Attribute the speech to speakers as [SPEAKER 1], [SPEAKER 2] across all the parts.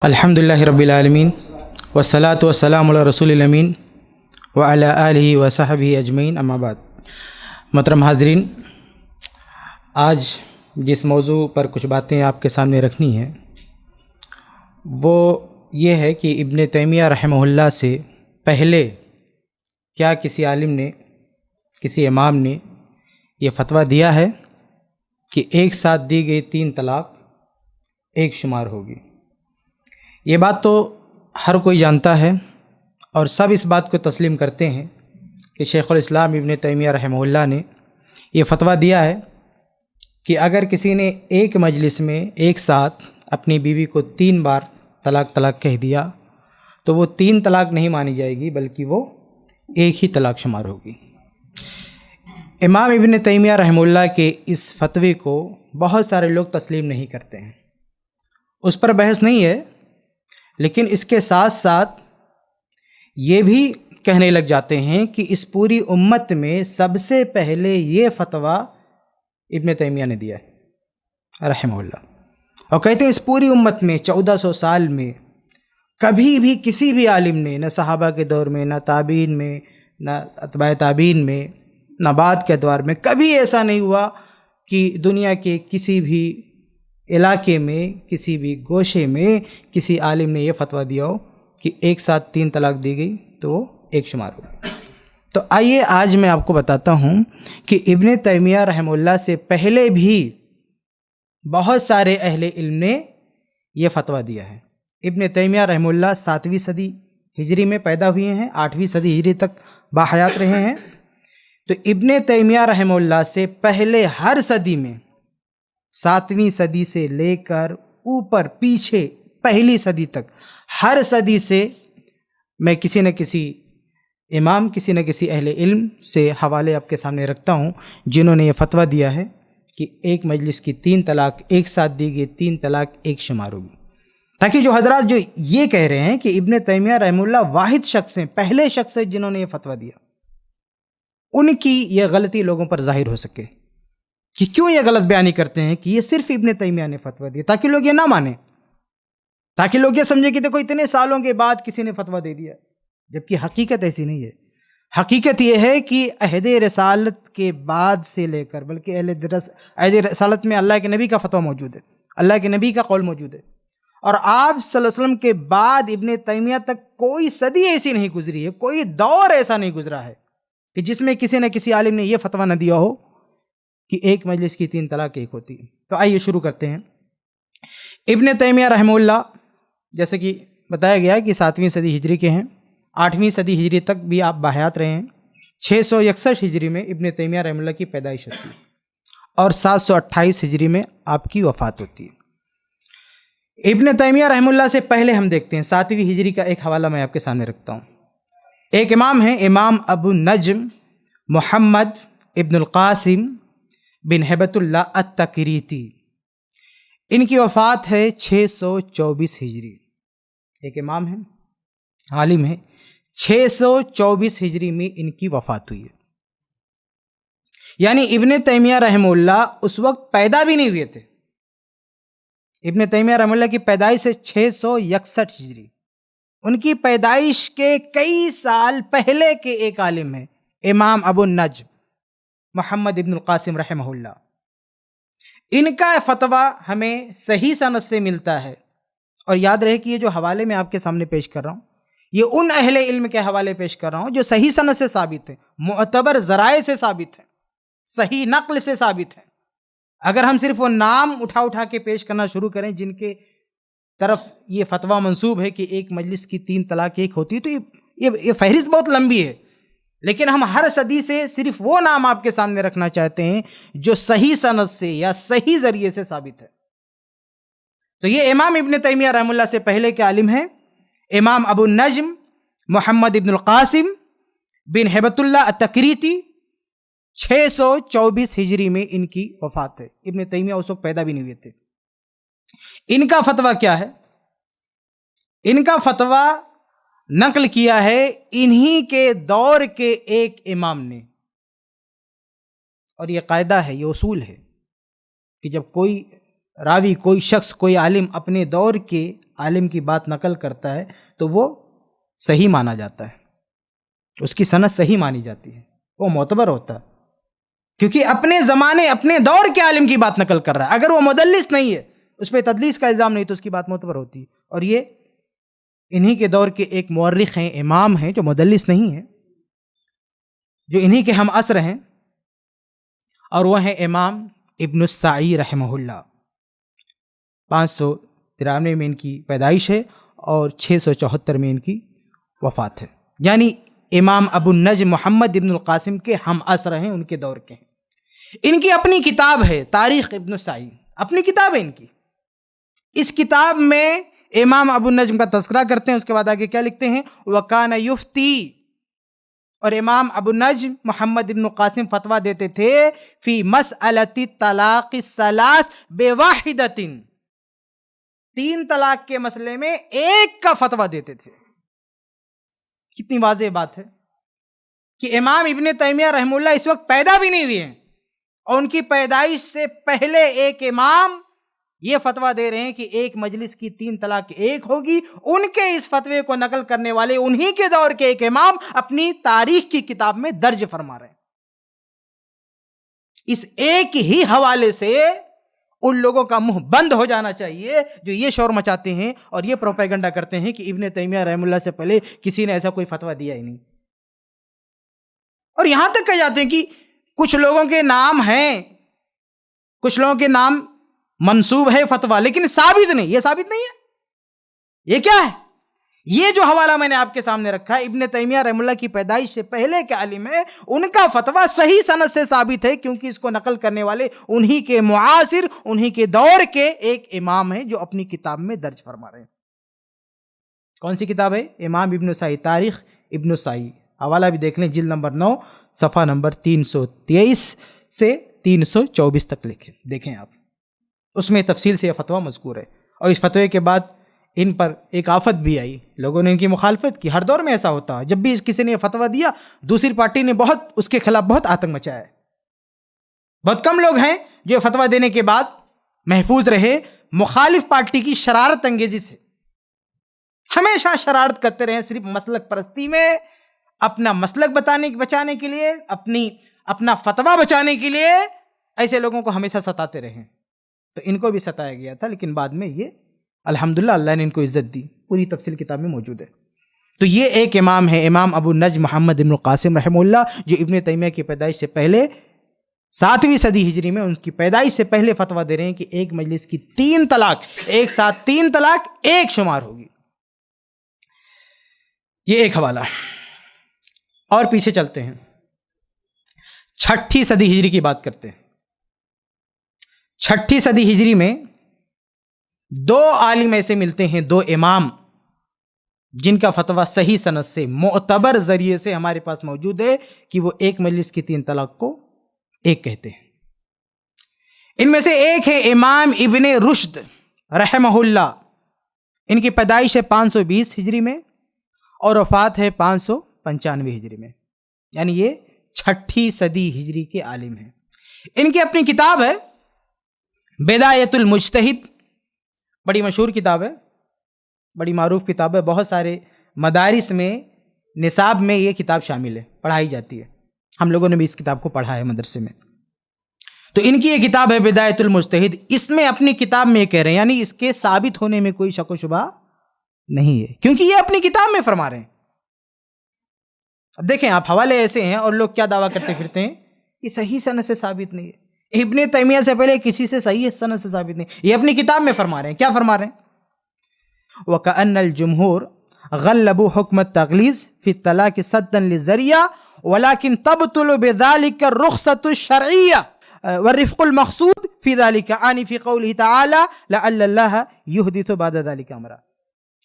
[SPEAKER 1] الحمدللہ رب العالمین والصلاة والسلام علی رسول الامین وعلی آلہ وصحبہ اجمعین، اما بعد۔ محترم حاضرین، آج جس موضوع پر کچھ باتیں آپ کے سامنے رکھنی ہیں وہ یہ ہے کہ ابن تیمیہ رحمہ اللہ سے پہلے کیا کسی عالم نے، کسی امام نے یہ فتویٰ دیا ہے کہ ایک ساتھ دی گئی 3 طلاق ایک شمار ہوگی؟ یہ بات تو ہر کوئی جانتا ہے اور سب اس بات کو تسلیم کرتے ہیں کہ شیخ الاسلام ابن تیمیہ رحمہ اللہ نے یہ فتویٰ دیا ہے کہ اگر کسی نے ایک مجلس میں ایک ساتھ اپنی بیوی کو 3 بار طلاق کہہ دیا تو وہ 3 طلاق نہیں مانی جائے گی، بلکہ وہ ایک ہی طلاق شمار ہوگی۔ امام ابن تیمیہ رحمہ اللہ کے اس فتوے کو بہت سارے لوگ تسلیم نہیں کرتے ہیں، اس پر بحث نہیں ہے، لیکن اس کے ساتھ ساتھ یہ بھی کہنے لگ جاتے ہیں کہ اس پوری امت میں سب سے پہلے یہ فتویٰ ابن تیمیہ نے دیا ہے رحمہ اللہ، اور کہتے ہیں اس پوری امت میں 1400 سال میں کبھی بھی کسی بھی عالم نے، نہ صحابہ کے دور میں، نہ تابعین میں، نہ اتباع تابعین میں، نہ بعد کے ادوار میں، کبھی ایسا نہیں ہوا کہ دنیا کے کسی بھی علاقے میں، کسی بھی گوشے میں کسی عالم نے یہ فتویٰ دیا ہو کہ ایک ساتھ 3 طلاق دی گئی تو وہ ایک شمار ہو۔ تو آئیے آج میں آپ کو بتاتا ہوں کہ ابن تیمیہ رحمہ اللہ سے پہلے بھی بہت سارے اہل علم نے یہ فتویٰ دیا ہے۔ ابن تیمیہ رحمہ اللہ 7ویں صدی ہجری میں پیدا ہوئے ہیں، 8ویں صدی ہجری تک باحیات رہے ہیں۔ تو ابن تیمیہ رحمہ اللہ سے پہلے ہر صدی میں، 7ویں صدی سے لے کر اوپر پیچھے پہلی صدی تک، ہر صدی سے میں کسی نہ کسی امام، کسی نہ کسی اہل علم سے حوالے آپ کے سامنے رکھتا ہوں جنہوں نے یہ فتویٰ دیا ہے کہ ایک مجلس کی 3 طلاق ایک ساتھ دی گئی 3 طلاق ایک شمار ہوگی، تاکہ جو حضرات جو یہ کہہ رہے ہیں کہ ابن تیمیہ رحمہ اللہ واحد شخص ہیں، پہلے شخص ہیں جنہوں نے یہ فتویٰ دیا، ان کی یہ غلطی لوگوں پر ظاہر ہو سکے کہ کیوں یہ غلط بیانی کرتے ہیں کہ یہ صرف ابن تیمیہ نے فتویٰ دیا، تاکہ لوگ یہ نہ مانیں، تاکہ لوگ یہ سمجھیں کہ دیکھو اتنے سالوں کے بعد کسی نے فتویٰ دے دیا، جبکہ حقیقت ایسی نہیں ہے۔ حقیقت یہ ہے کہ عہد رسالت کے بعد سے لے کر، بلکہ عہد رسالت میں اللہ کے نبی کا فتویٰ موجود ہے، اللہ کے نبی کا قول موجود ہے، اور آپ صلی اللہ علیہ وسلم کے بعد ابن تیمیہ تک کوئی صدی ایسی نہیں گزری ہے، کوئی دور ایسا نہیں گزرا ہے کہ جس میں کسی نہ کسی عالم نے یہ فتویٰ نہ دیا ہو کہ ایک مجلس کی 3 طلاق ایک ہوتی ہے۔ تو آئیے شروع کرتے ہیں۔ ابن تیمیہ رحمہ اللہ جیسے کہ بتایا گیا کہ 7ویں صدی ہجری کے ہیں، 8ویں صدی ہجری تک بھی آپ باحیات رہے ہیں۔ 661 ہجری میں ابن تیمیہ رحمہ اللہ کی پیدائش ہوتی ہے اور 728 ہجری میں آپ کی وفات ہوتی ہے۔ ابن تیمیہ رحمہ اللہ سے پہلے ہم دیکھتے ہیں 7ویں ہجری کا ایک حوالہ میں آپ کے سامنے رکھتا ہوں۔ ایک امام ہیں، امام ابو نجم محمد ابن القاسم بن ہیبت اللہ التکریتی، ان کی وفات ہے 624 ہجری۔ ایک امام ہیں، عالم ہیں، 624 ہجری میں ان کی وفات ہوئی ہے، یعنی ابن تیمیہ رحمہ اللہ اس وقت پیدا بھی نہیں ہوئے تھے۔ ابن تیمیہ رحمہ اللہ کی پیدائش ہے 661 ہجری، ان کی پیدائش کے کئی سال پہلے کے ایک عالم ہیں، امام ابو النجم محمد ابن القاسم رحمہ اللہ۔ ان کا فتویٰ ہمیں صحیح سند سے ملتا ہے، اور یاد رہے کہ یہ جو حوالے میں آپ کے سامنے پیش کر رہا ہوں یہ ان اہل علم کے حوالے پیش کر رہا ہوں جو صحیح سند سے ثابت ہیں، معتبر ذرائع سے ثابت ہیں، صحیح نقل سے ثابت ہیں۔ اگر ہم صرف وہ نام اٹھا کے پیش کرنا شروع کریں جن کے طرف یہ فتویٰ منسوب ہے کہ ایک مجلس کی 3 طلاق ایک ہوتی ہے، تو یہ فہرست بہت لمبی ہے، لیکن ہم ہر صدی سے صرف وہ نام آپ کے سامنے رکھنا چاہتے ہیں جو صحیح سند سے یا صحیح ذریعے سے ثابت ہے۔ تو یہ امام ابن تیمیہ رحمہ اللہ سے پہلے کے عالم ہیں، امام ابو النجم محمد ابن القاسم بن ہیبت اللہ التکریتی، 624 ہجری میں ان کی وفات ہے۔ ابن تیمیہ اس وقت پیدا بھی نہیں ہوئے تھے۔ ان کا فتویٰ کیا ہے؟ ان کا فتویٰ نقل کیا ہے انہی کے دور کے ایک امام نے، اور یہ قاعدہ ہے، یہ اصول ہے کہ جب کوئی راوی کوئی شخص کوئی عالم اپنے دور کے عالم کی بات نقل کرتا ہے تو وہ صحیح مانا جاتا ہے، اس کی سند صحیح مانی جاتی ہے، وہ معتبر ہوتا ہے، کیونکہ اپنے زمانے اپنے دور کے عالم کی بات نقل کر رہا ہے۔ اگر وہ مدلس نہیں ہے، اس پہ تدلیس کا الزام نہیں، تو اس کی بات معتبر ہوتی ہے۔ اور یہ انہی کے دور کے ایک مورخ ہیں، امام ہیں، جو مدلس نہیں ہیں، جو انہی کے ہم عصر ہیں، اور وہ ہیں امام ابن السعی رحمہ اللہ۔ 593 میں ان کی پیدائش ہے اور 674 میں ان کی وفات ہے، یعنی امام ابو النجم محمد ابن القاسم کے ہم عصر ہیں، ان کے دور کے ہیں۔ ان کی اپنی کتاب ہے تاریخ ابن السعی، اپنی کتاب ہے ان کی۔ اس کتاب میں امام ابو النجم کا تذکرہ کرتے ہیں، اس کے بعد آگے کیا لکھتے ہیں؟ وَكَانَ يُفْتِي، اور امام ابو النجم محمد ابن القاسم فتویٰ دیتے تھے فی مسئلۃ طلاق الثلاث بواحدۃ، 3 طلاق کے مسئلے میں ایک کا فتویٰ دیتے تھے۔ کتنی واضح بات ہے کہ امام ابن تیمیہ رحمہ اللہ اس وقت پیدا بھی نہیں ہوئے ہیں، اور ان کی پیدائش سے پہلے ایک امام یہ فتویٰ دے رہے ہیں کہ ایک مجلس کی 3 طلاق ایک ہوگی۔ ان کے اس فتوے کو نقل کرنے والے انہی کے دور کے ایک امام اپنی تاریخ کی کتاب میں درج فرما رہے ہیں۔ اس ایک ہی حوالے سے ان لوگوں کا منہ بند ہو جانا چاہیے جو یہ شور مچاتے ہیں اور یہ پروپیگنڈا کرتے ہیں کہ ابن تیمیہ رحمہ اللہ سے پہلے کسی نے ایسا کوئی فتویٰ دیا ہی نہیں۔ اور یہاں تک کہہ جاتے ہیں کہ کچھ لوگوں کے نام ہیں، کچھ لوگوں کے نام منسوب ہے فتویٰ، لیکن ثابت نہیں۔ یہ ثابت نہیں ہے، یہ کیا ہے؟ یہ جو حوالہ میں نے آپ کے سامنے رکھا ہے، ابن تیمیہ رحمہ اللہ کی پیدائش سے پہلے کے عالم ہے، ان کا فتویٰ صحیح سند سے ثابت ہے، کیونکہ اس کو نقل کرنے والے انہی کے معاصر، انہی کے دور کے ایک امام ہیں جو اپنی کتاب میں درج فرما رہے ہیں۔ کون سی کتاب ہے؟ امام ابن السعی، تاریخ ابن السعی۔ حوالہ بھی دیکھ لیں، جلد نمبر 9 صفحہ نمبر 323 سے 324 تک لکھیں، دیکھیں آپ، اس میں تفصیل سے یہ فتویٰ مذکور ہے۔ اور اس فتوے کے بعد ان پر ایک آفت بھی آئی، لوگوں نے ان کی مخالفت کی۔ ہر دور میں ایسا ہوتا ہے، جب بھی کسی نے یہ فتویٰ دیا، دوسری پارٹی نے بہت اس کے خلاف بہت آتنک مچایا ہے۔ بہت کم لوگ ہیں جو یہ فتویٰ دینے کے بعد محفوظ رہے مخالف پارٹی کی شرارت انگیزی سے۔ ہمیشہ شرارت کرتے رہے، صرف مسلک پرستی میں اپنا مسلک بچانے کے لیے، اپنا فتویٰ بچانے کے لیے ایسے لوگوں کو ہمیشہ ستاتے رہے۔ تو ان کو بھی ستایا گیا تھا، لیکن بعد میں یہ الحمدللہ اللہ نے ان کو عزت دی، پوری تفصیل کتاب میں موجود ہے۔ تو یہ ایک امام ہے، امام ابو النجم محمد ابن القاسم رحمہ اللہ، جو ابن تیمیہ کی پیدائش سے پہلے 7ویں صدی ہجری میں ان کی پیدائش سے پہلے فتویٰ دے رہے ہیں کہ ایک مجلس کی 3 طلاق ایک ساتھ 3 طلاق ایک شمار ہوگی۔ یہ ایک حوالہ۔ اور پیچھے چلتے ہیں، 6ٹھی صدی ہجری کی بات کرتے ہیں۔ 6ٹھی صدی ہجری میں 2 عالم ایسے ملتے ہیں، 2 امام جن کا فتویٰ صحیح سند سے معتبر ذریعے سے ہمارے پاس موجود ہے کہ وہ ایک مجلس کی 3 طلاق کو ایک کہتے ہیں۔ ان میں سے ایک ہے امام ابن رشد رحمہ اللہ، ان کی پیدائش ہے 520 ہجری میں اور وفات ہے 595 ہجری میں، یعنی یہ 6ٹھی صدی ہجری کے عالم ہیں۔ ان کی اپنی کتاب ہے بدایۃ المجتہد، بڑی مشہور کتاب ہے، بڑی معروف کتاب ہے، بہت سارے مدارس میں نصاب میں یہ کتاب شامل ہے، پڑھائی جاتی ہے، ہم لوگوں نے بھی اس کتاب کو پڑھا ہے مدرسے میں۔ تو ان کی یہ کتاب ہے بدایۃ المجتہد، اس میں اپنی کتاب میں یہ کہہ رہے ہیں، یعنی اس کے ثابت ہونے میں کوئی شک و شبہ نہیں ہے، کیونکہ یہ اپنی کتاب میں فرما رہے ہیں۔ اب دیکھیں آپ، حوالے ایسے ہیں اور لوگ کیا دعویٰ کرتے پھرتے ہیں کہ صحیح سند سے ثابت نہیں ہے، ابن تیمیہ سے پہلے کسی سے صحیح سند سے ثابت نہیں، یہ اپنی کتاب میں فرما رہے ہیں۔ کیا فرما رہے ہیں؟ وَكَأَنَّ الْجُمْهُورَ غَلَّبُوا حُكْمَ التَّغْلِيظِ فِي الطَّلَاقِ صَدًّا لِلذَّرِيعَةِ وَلَكِنْ تَبْطُلُ بِذَلِكَ الرُّخْصَةُ الشَّرْعِيَّةُ وَالرِّفْقُ الْمَقْصُودُ فِي ذَلِكَ عَنِ فِي قَوْلِهِ تَعَالَى لَعَلَّ اللَّهَ يُحْدِثُ بَعْدَ ذَلِكَ أَمْرًا۔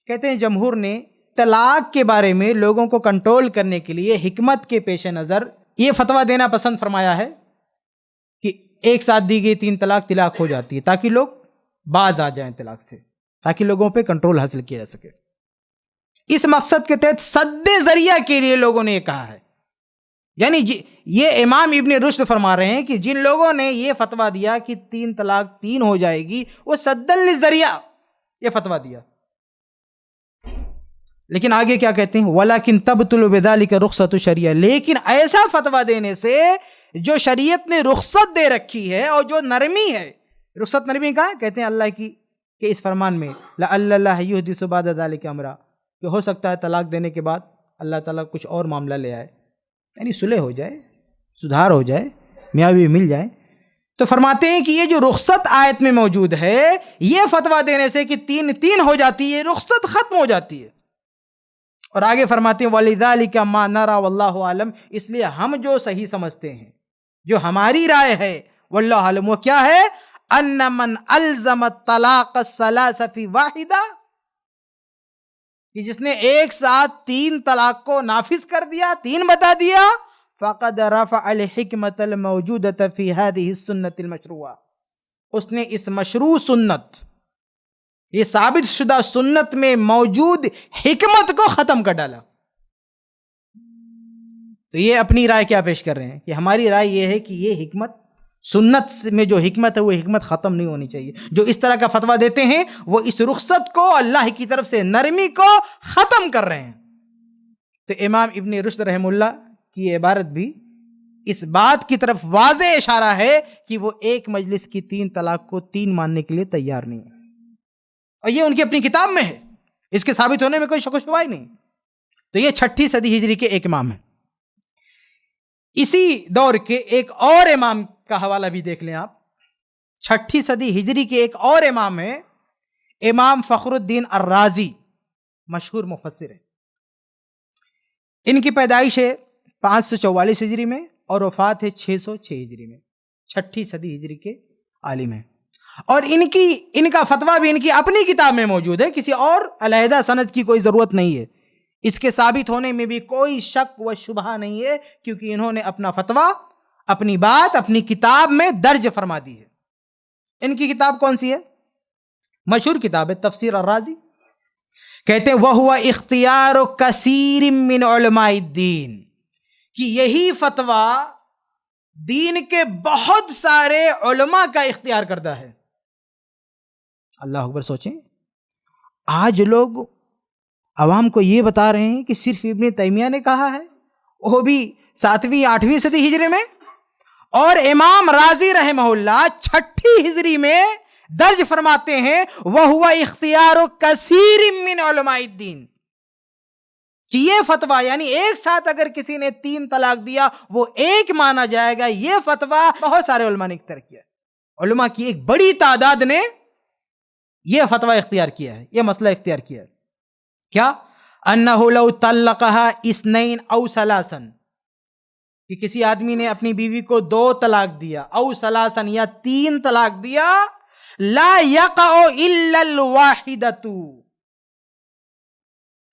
[SPEAKER 1] کہتے ہیں جمہور نے طلاق کے بارے میں لوگوں کو کنٹرول کرنے کے لیے حکمت کے پیش نظر یہ فتویٰ دینا پسند فرمایا ہے کہ ایک ساتھ دی گئی 3 طلاق ہو جاتی ہے، تاکہ لوگ باز آ جائیں طلاق سے، تاکہ لوگوں پہ کنٹرول حاصل کیا جا سکے۔ اس مقصد کے تحت سد ذریعہ کے لیے لوگوں نے یہ کہا ہے یعنی یہ امام ابن رشد فرما رہے ہیں کہ جن لوگوں نے یہ فتویٰ دیا کہ 3 طلاق 3 ہو جائے گی، وہ سدًا للذریعہ یہ فتویٰ دیا. لیکن آگے کیا کہتے ہیں؟ وَلَكِنْ تَبْطُلُ بِذَلِكَ رُخْصَةُ الشَّرِيعَةِ، لیکن ایسا فتویٰ دینے سے جو شریعت نے رخصت دے رکھی ہے اور جو نرمی ہے، رخصت نرمی کا کہتے ہیں اللہ کی کہ اس فرمان میں لَعَلَّ اللَّهَ يُحْدِثُ بَعْدَ ذَلِكَ أَمْرًا، کہ ہو سکتا ہے طلاق دینے کے بعد اللہ تعالیٰ کچھ اور معاملہ لے آئے، یعنی صلح ہو جائے، سدھار ہو جائے، میاں بیوی مل جائے. تو فرماتے ہیں کہ یہ جو رخصت آیت میں موجود ہے، یہ فتویٰ دینے سے کہ 3 ہو جاتی ہے، رخصت ختم ہو جاتی ہے. اور آگے فرماتے ہیں وَلِذَلِكَ مَا نَرَى وَاللَّهُ عَالَمْ، اس لیے ہم جو صحیح سمجھتے ہیں، جو ہماری رائے ہے، واللہ عالم، وہ کیا ہے؟ أَنَّ مَنْ أَلْزَمَ الطَّلَاقَ الثَّلَاثَ فِي وَاحِدَةٍ، کہ جس نے ایک ساتھ 3 طلاق کو نافذ کر دیا، 3 بتا دیا، فَقَدْ رَفَعَ الْحِكْمَةَ الْمَوْجُودَةَ فِي هَذِهِ السُّنَّةِ الْمَشْرُوعَةِ، اس نے اس مشروع سنت، یہ ثابت شدہ سنت میں موجود حکمت کو ختم کر ڈالا. تو یہ اپنی رائے کیا پیش کر رہے ہیں کہ ہماری رائے یہ ہے کہ یہ حکمت، سنت میں جو حکمت ہے وہ حکمت ختم نہیں ہونی چاہیے. جو اس طرح کا فتویٰ دیتے ہیں وہ اس رخصت کو، اللہ کی طرف سے نرمی کو ختم کر رہے ہیں. تو امام ابن رشد رحمہ اللہ کی یہ عبارت بھی اس بات کی طرف واضح اشارہ ہے کہ وہ ایک مجلس کی 3 طلاق کو 3 ماننے کے لیے تیار نہیں ہے، اور یہ ان کی اپنی کتاب میں ہے، اس کے ثابت ہونے میں کوئی شک و شبہ ہی نہیں. تو یہ 6 صدی ہجری کے ایک امام ہیں. اسی دور کے ایک اور امام کا حوالہ بھی دیکھ لیں آپ. 6 صدی ہجری کے ایک اور امام ہیں، امام فخر الدین الرازی، مشہور مفسر ہیں. ان کی پیدائش ہے 544 ہجری میں اور وفات ہے 606 ہجری میں. 6 صدی ہجری کے عالم ہیں، اور ان کا فتویٰ بھی ان کی اپنی کتاب میں موجود ہے، کسی اور علیحدہ سند کی کوئی ضرورت نہیں ہے. اس کے ثابت ہونے میں بھی کوئی شک و شبہ نہیں ہے، کیونکہ انہوں نے اپنا فتویٰ، اپنی بات اپنی کتاب میں درج فرما دی ہے. ان کی کتاب کون سی ہے؟ مشہور کتاب ہے تفسیر الرازی. کہتے ہیں وَهُوَ اِخْتِيَارُ كَثِيرٍ مِّنْ عُلَمَاءِ الدِّينِ، کہ یہی فتویٰ دین کے بہت سارے علماء کا اختیار کردہ ہے. اللہ اکبر. سوچیں، آج لوگ عوام کو یہ بتا رہے ہیں کہ صرف ابن تیمیہ نے کہا ہے، وہ بھی 7ویں 8ویں صدی ہجری میں، اور امام رازی رحمہ اللہ 6 ہجری میں درج فرماتے ہیں وَهُوَ اِخْتِيَارُ كَثِيرٍ مِّنْ عُلَمَاءِ الدِّينِ، کہ یہ فتویٰ، یعنی ایک ساتھ اگر کسی نے 3 طلاق دیا وہ ایک مانا جائے گا، یہ فتویٰ بہت سارے علماء نے اختیار کیا ہے. علماء کی ایک بڑی تعداد نے یہ فتویٰ اختیار کیا ہے، یہ مسئلہ اختیار کیا ہے. کیا؟ انہ لو طلقها 2 او 3، کہ کسی آدمی نے اپنی بیوی کو 2 طلاق دیا، او 3 یا 3 طلاق دیا، لا یقع الا الواحدۃ،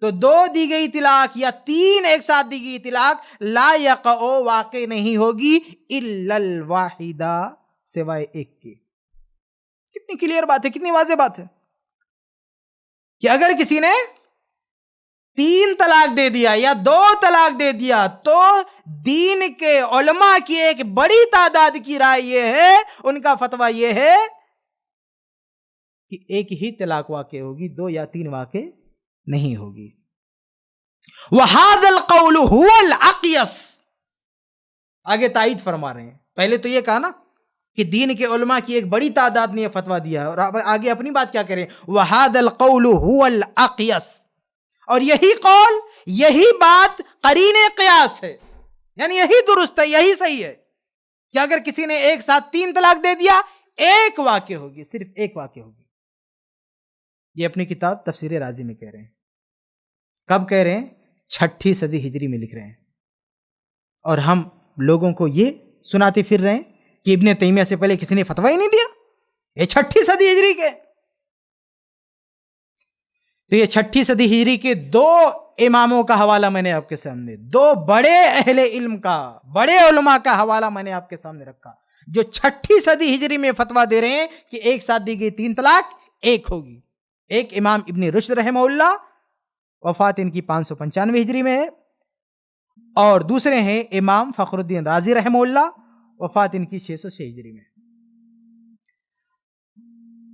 [SPEAKER 1] تو 2 دی گئی طلاق یا 3 ایک ساتھ دی گئی طلاق، لا یقع واقع نہیں ہوگی، الا الواحدہ سوائے ایک کے. کتنی کلیئر بات ہے، کتنی واضح بات ہے کہ اگر کسی نے 3 طلاق دے دیا یا 2 طلاق دے دیا تو دین کے علماء کی ایک بڑی تعداد کی رائے یہ ہے، ان کا فتویٰ یہ ہے کہ ایک ہی طلاق واقع ہوگی، 2 یا 3 واقع نہیں ہوگی. وَهَذَا الْقَوْلُ هُوَ الْأَقْيَسُ، آگے تائید فرما رہے ہیں. پہلے تو یہ کہا نا کہ دین کے علماء کی ایک بڑی تعداد نے یہ فتویٰ دیا ہے، اور آگے اپنی بات کیا کریں، وَهَذَا الْقَوْلُ هُوَ الْأَقْيَسُ، اور یہی قول، یہی بات قرین قیاس ہے، یعنی یہی درست ہے، یہی صحیح ہے کہ اگر کسی نے ایک ساتھ 3 طلاق دے دیا، ایک واقع ہوگی، صرف ایک واقع ہوگی. یہ اپنی کتاب تفسیر رازی میں کہہ رہے ہیں. کب کہہ رہے ہیں؟ 6 صدی ہجری میں لکھ رہے ہیں، اور ہم لوگوں کو یہ سناتے پھر رہے ہیں کہ ابن تیمیہ سے پہلے کسی نے فتویٰ ہی نہیں دیا. یہ 6 صدی ہجری کے. تو یہ 6 صدی ہجری کے 2 اماموں کا حوالہ میں نے آپ کے سامنے، 2 بڑے اہل علم کا، بڑے علماء کا حوالہ میں نے آپ کے سامنے رکھا، جو 6 صدی ہجری میں فتویٰ دے رہے ہیں کہ ایک ساتھ دی گئی 3 طلاق ایک ہوگی. ایک امام ابن رشد رحمہ اللہ، وفات ان کی 595 ہجری میں ہے، اور دوسرے ہیں امام فخر الدین رازی رحمہ اللہ، وفات ان کی 606 ہجری میں۔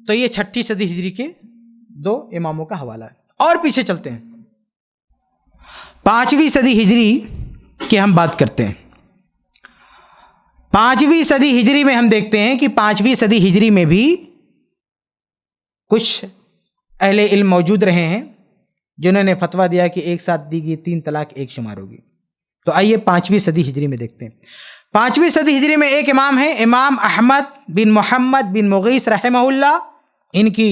[SPEAKER 1] تو یہ 6 صدی ہجری کے 2 اماموں کا حوالہ ہے۔ اور پیچھے چلتے ہیں، 5ویں صدی ہجری کی ہم بات کرتے ہیں۔ 5ویں صدی ہجری میں ہم دیکھتے ہیں کہ 5ویں صدی ہجری میں بھی کچھ اہل علم موجود رہے ہیں جنہوں نے فتویٰ دیا کہ ایک ساتھ دی گئی 3 طلاق ایک شمار ہوگی۔ تو آئیے 5ویں صدی ہجری میں دیکھتے ہیں۔ 5ویں صدی ہجری میں ایک امام ہیں، امام احمد بن محمد بن مغیث رحمہ اللہ۔ ان کی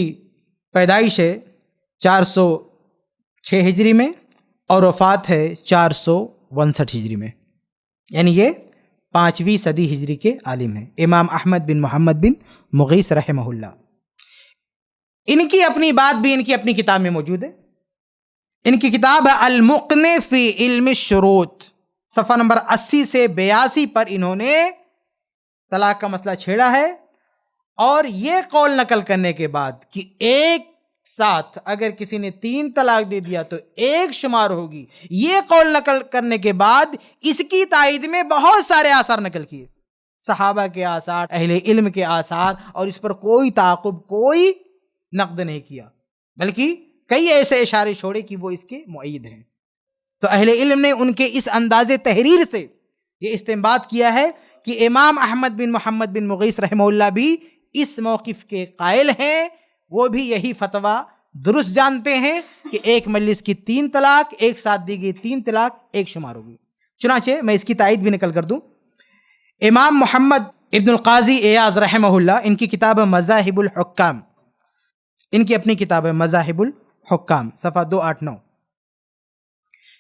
[SPEAKER 1] پیدائش ہے 406 ہجری میں اور وفات ہے 459 ہجری میں، یعنی یہ 5ویں صدی ہجری کے عالم ہیں، امام احمد بن محمد بن مغیث رحمہ اللہ۔ ان کی اپنی بات بھی ان کی اپنی کتاب میں موجود ہے۔ ان کی کتاب ہے المقنع فی علم الشروط، صفحہ نمبر 80 سے 82 پر انہوں نے طلاق کا مسئلہ چھیڑا ہے، اور یہ قول نقل کرنے کے بعد کہ ایک ساتھ اگر کسی نے 3 طلاق دے دیا تو ایک شمار ہوگی، یہ قول نقل کرنے کے بعد اس کی تائید میں بہت سارے آثار نقل کیے، صحابہ کے آثار، اہل علم کے آثار، اور اس پر کوئی تعاقب، کوئی نقد نہیں کیا، بلکہ کئی ایسے اشارے چھوڑے کہ وہ اس کے مؤید ہیں۔ تو اہل علم نے ان کے اس انداز تحریر سے یہ استنباط کیا ہے کہ امام احمد بن محمد بن مغیث رحمہ اللہ بھی اس موقف کے قائل ہیں، وہ بھی یہی فتویٰ درست جانتے ہیں کہ ایک مجلس کی 3 طلاق ایک ساتھ دی گئی 3 طلاق ایک شمار ہوگی۔ چنانچہ میں اس کی تائید بھی نقل کر دوں، امام محمد ابن القاضی ایاز رحمہ اللہ، ان کی کتاب مذاہب الحکام، ان کی اپنی کتاب ہے مذاہب الحکام، صفحہ 289،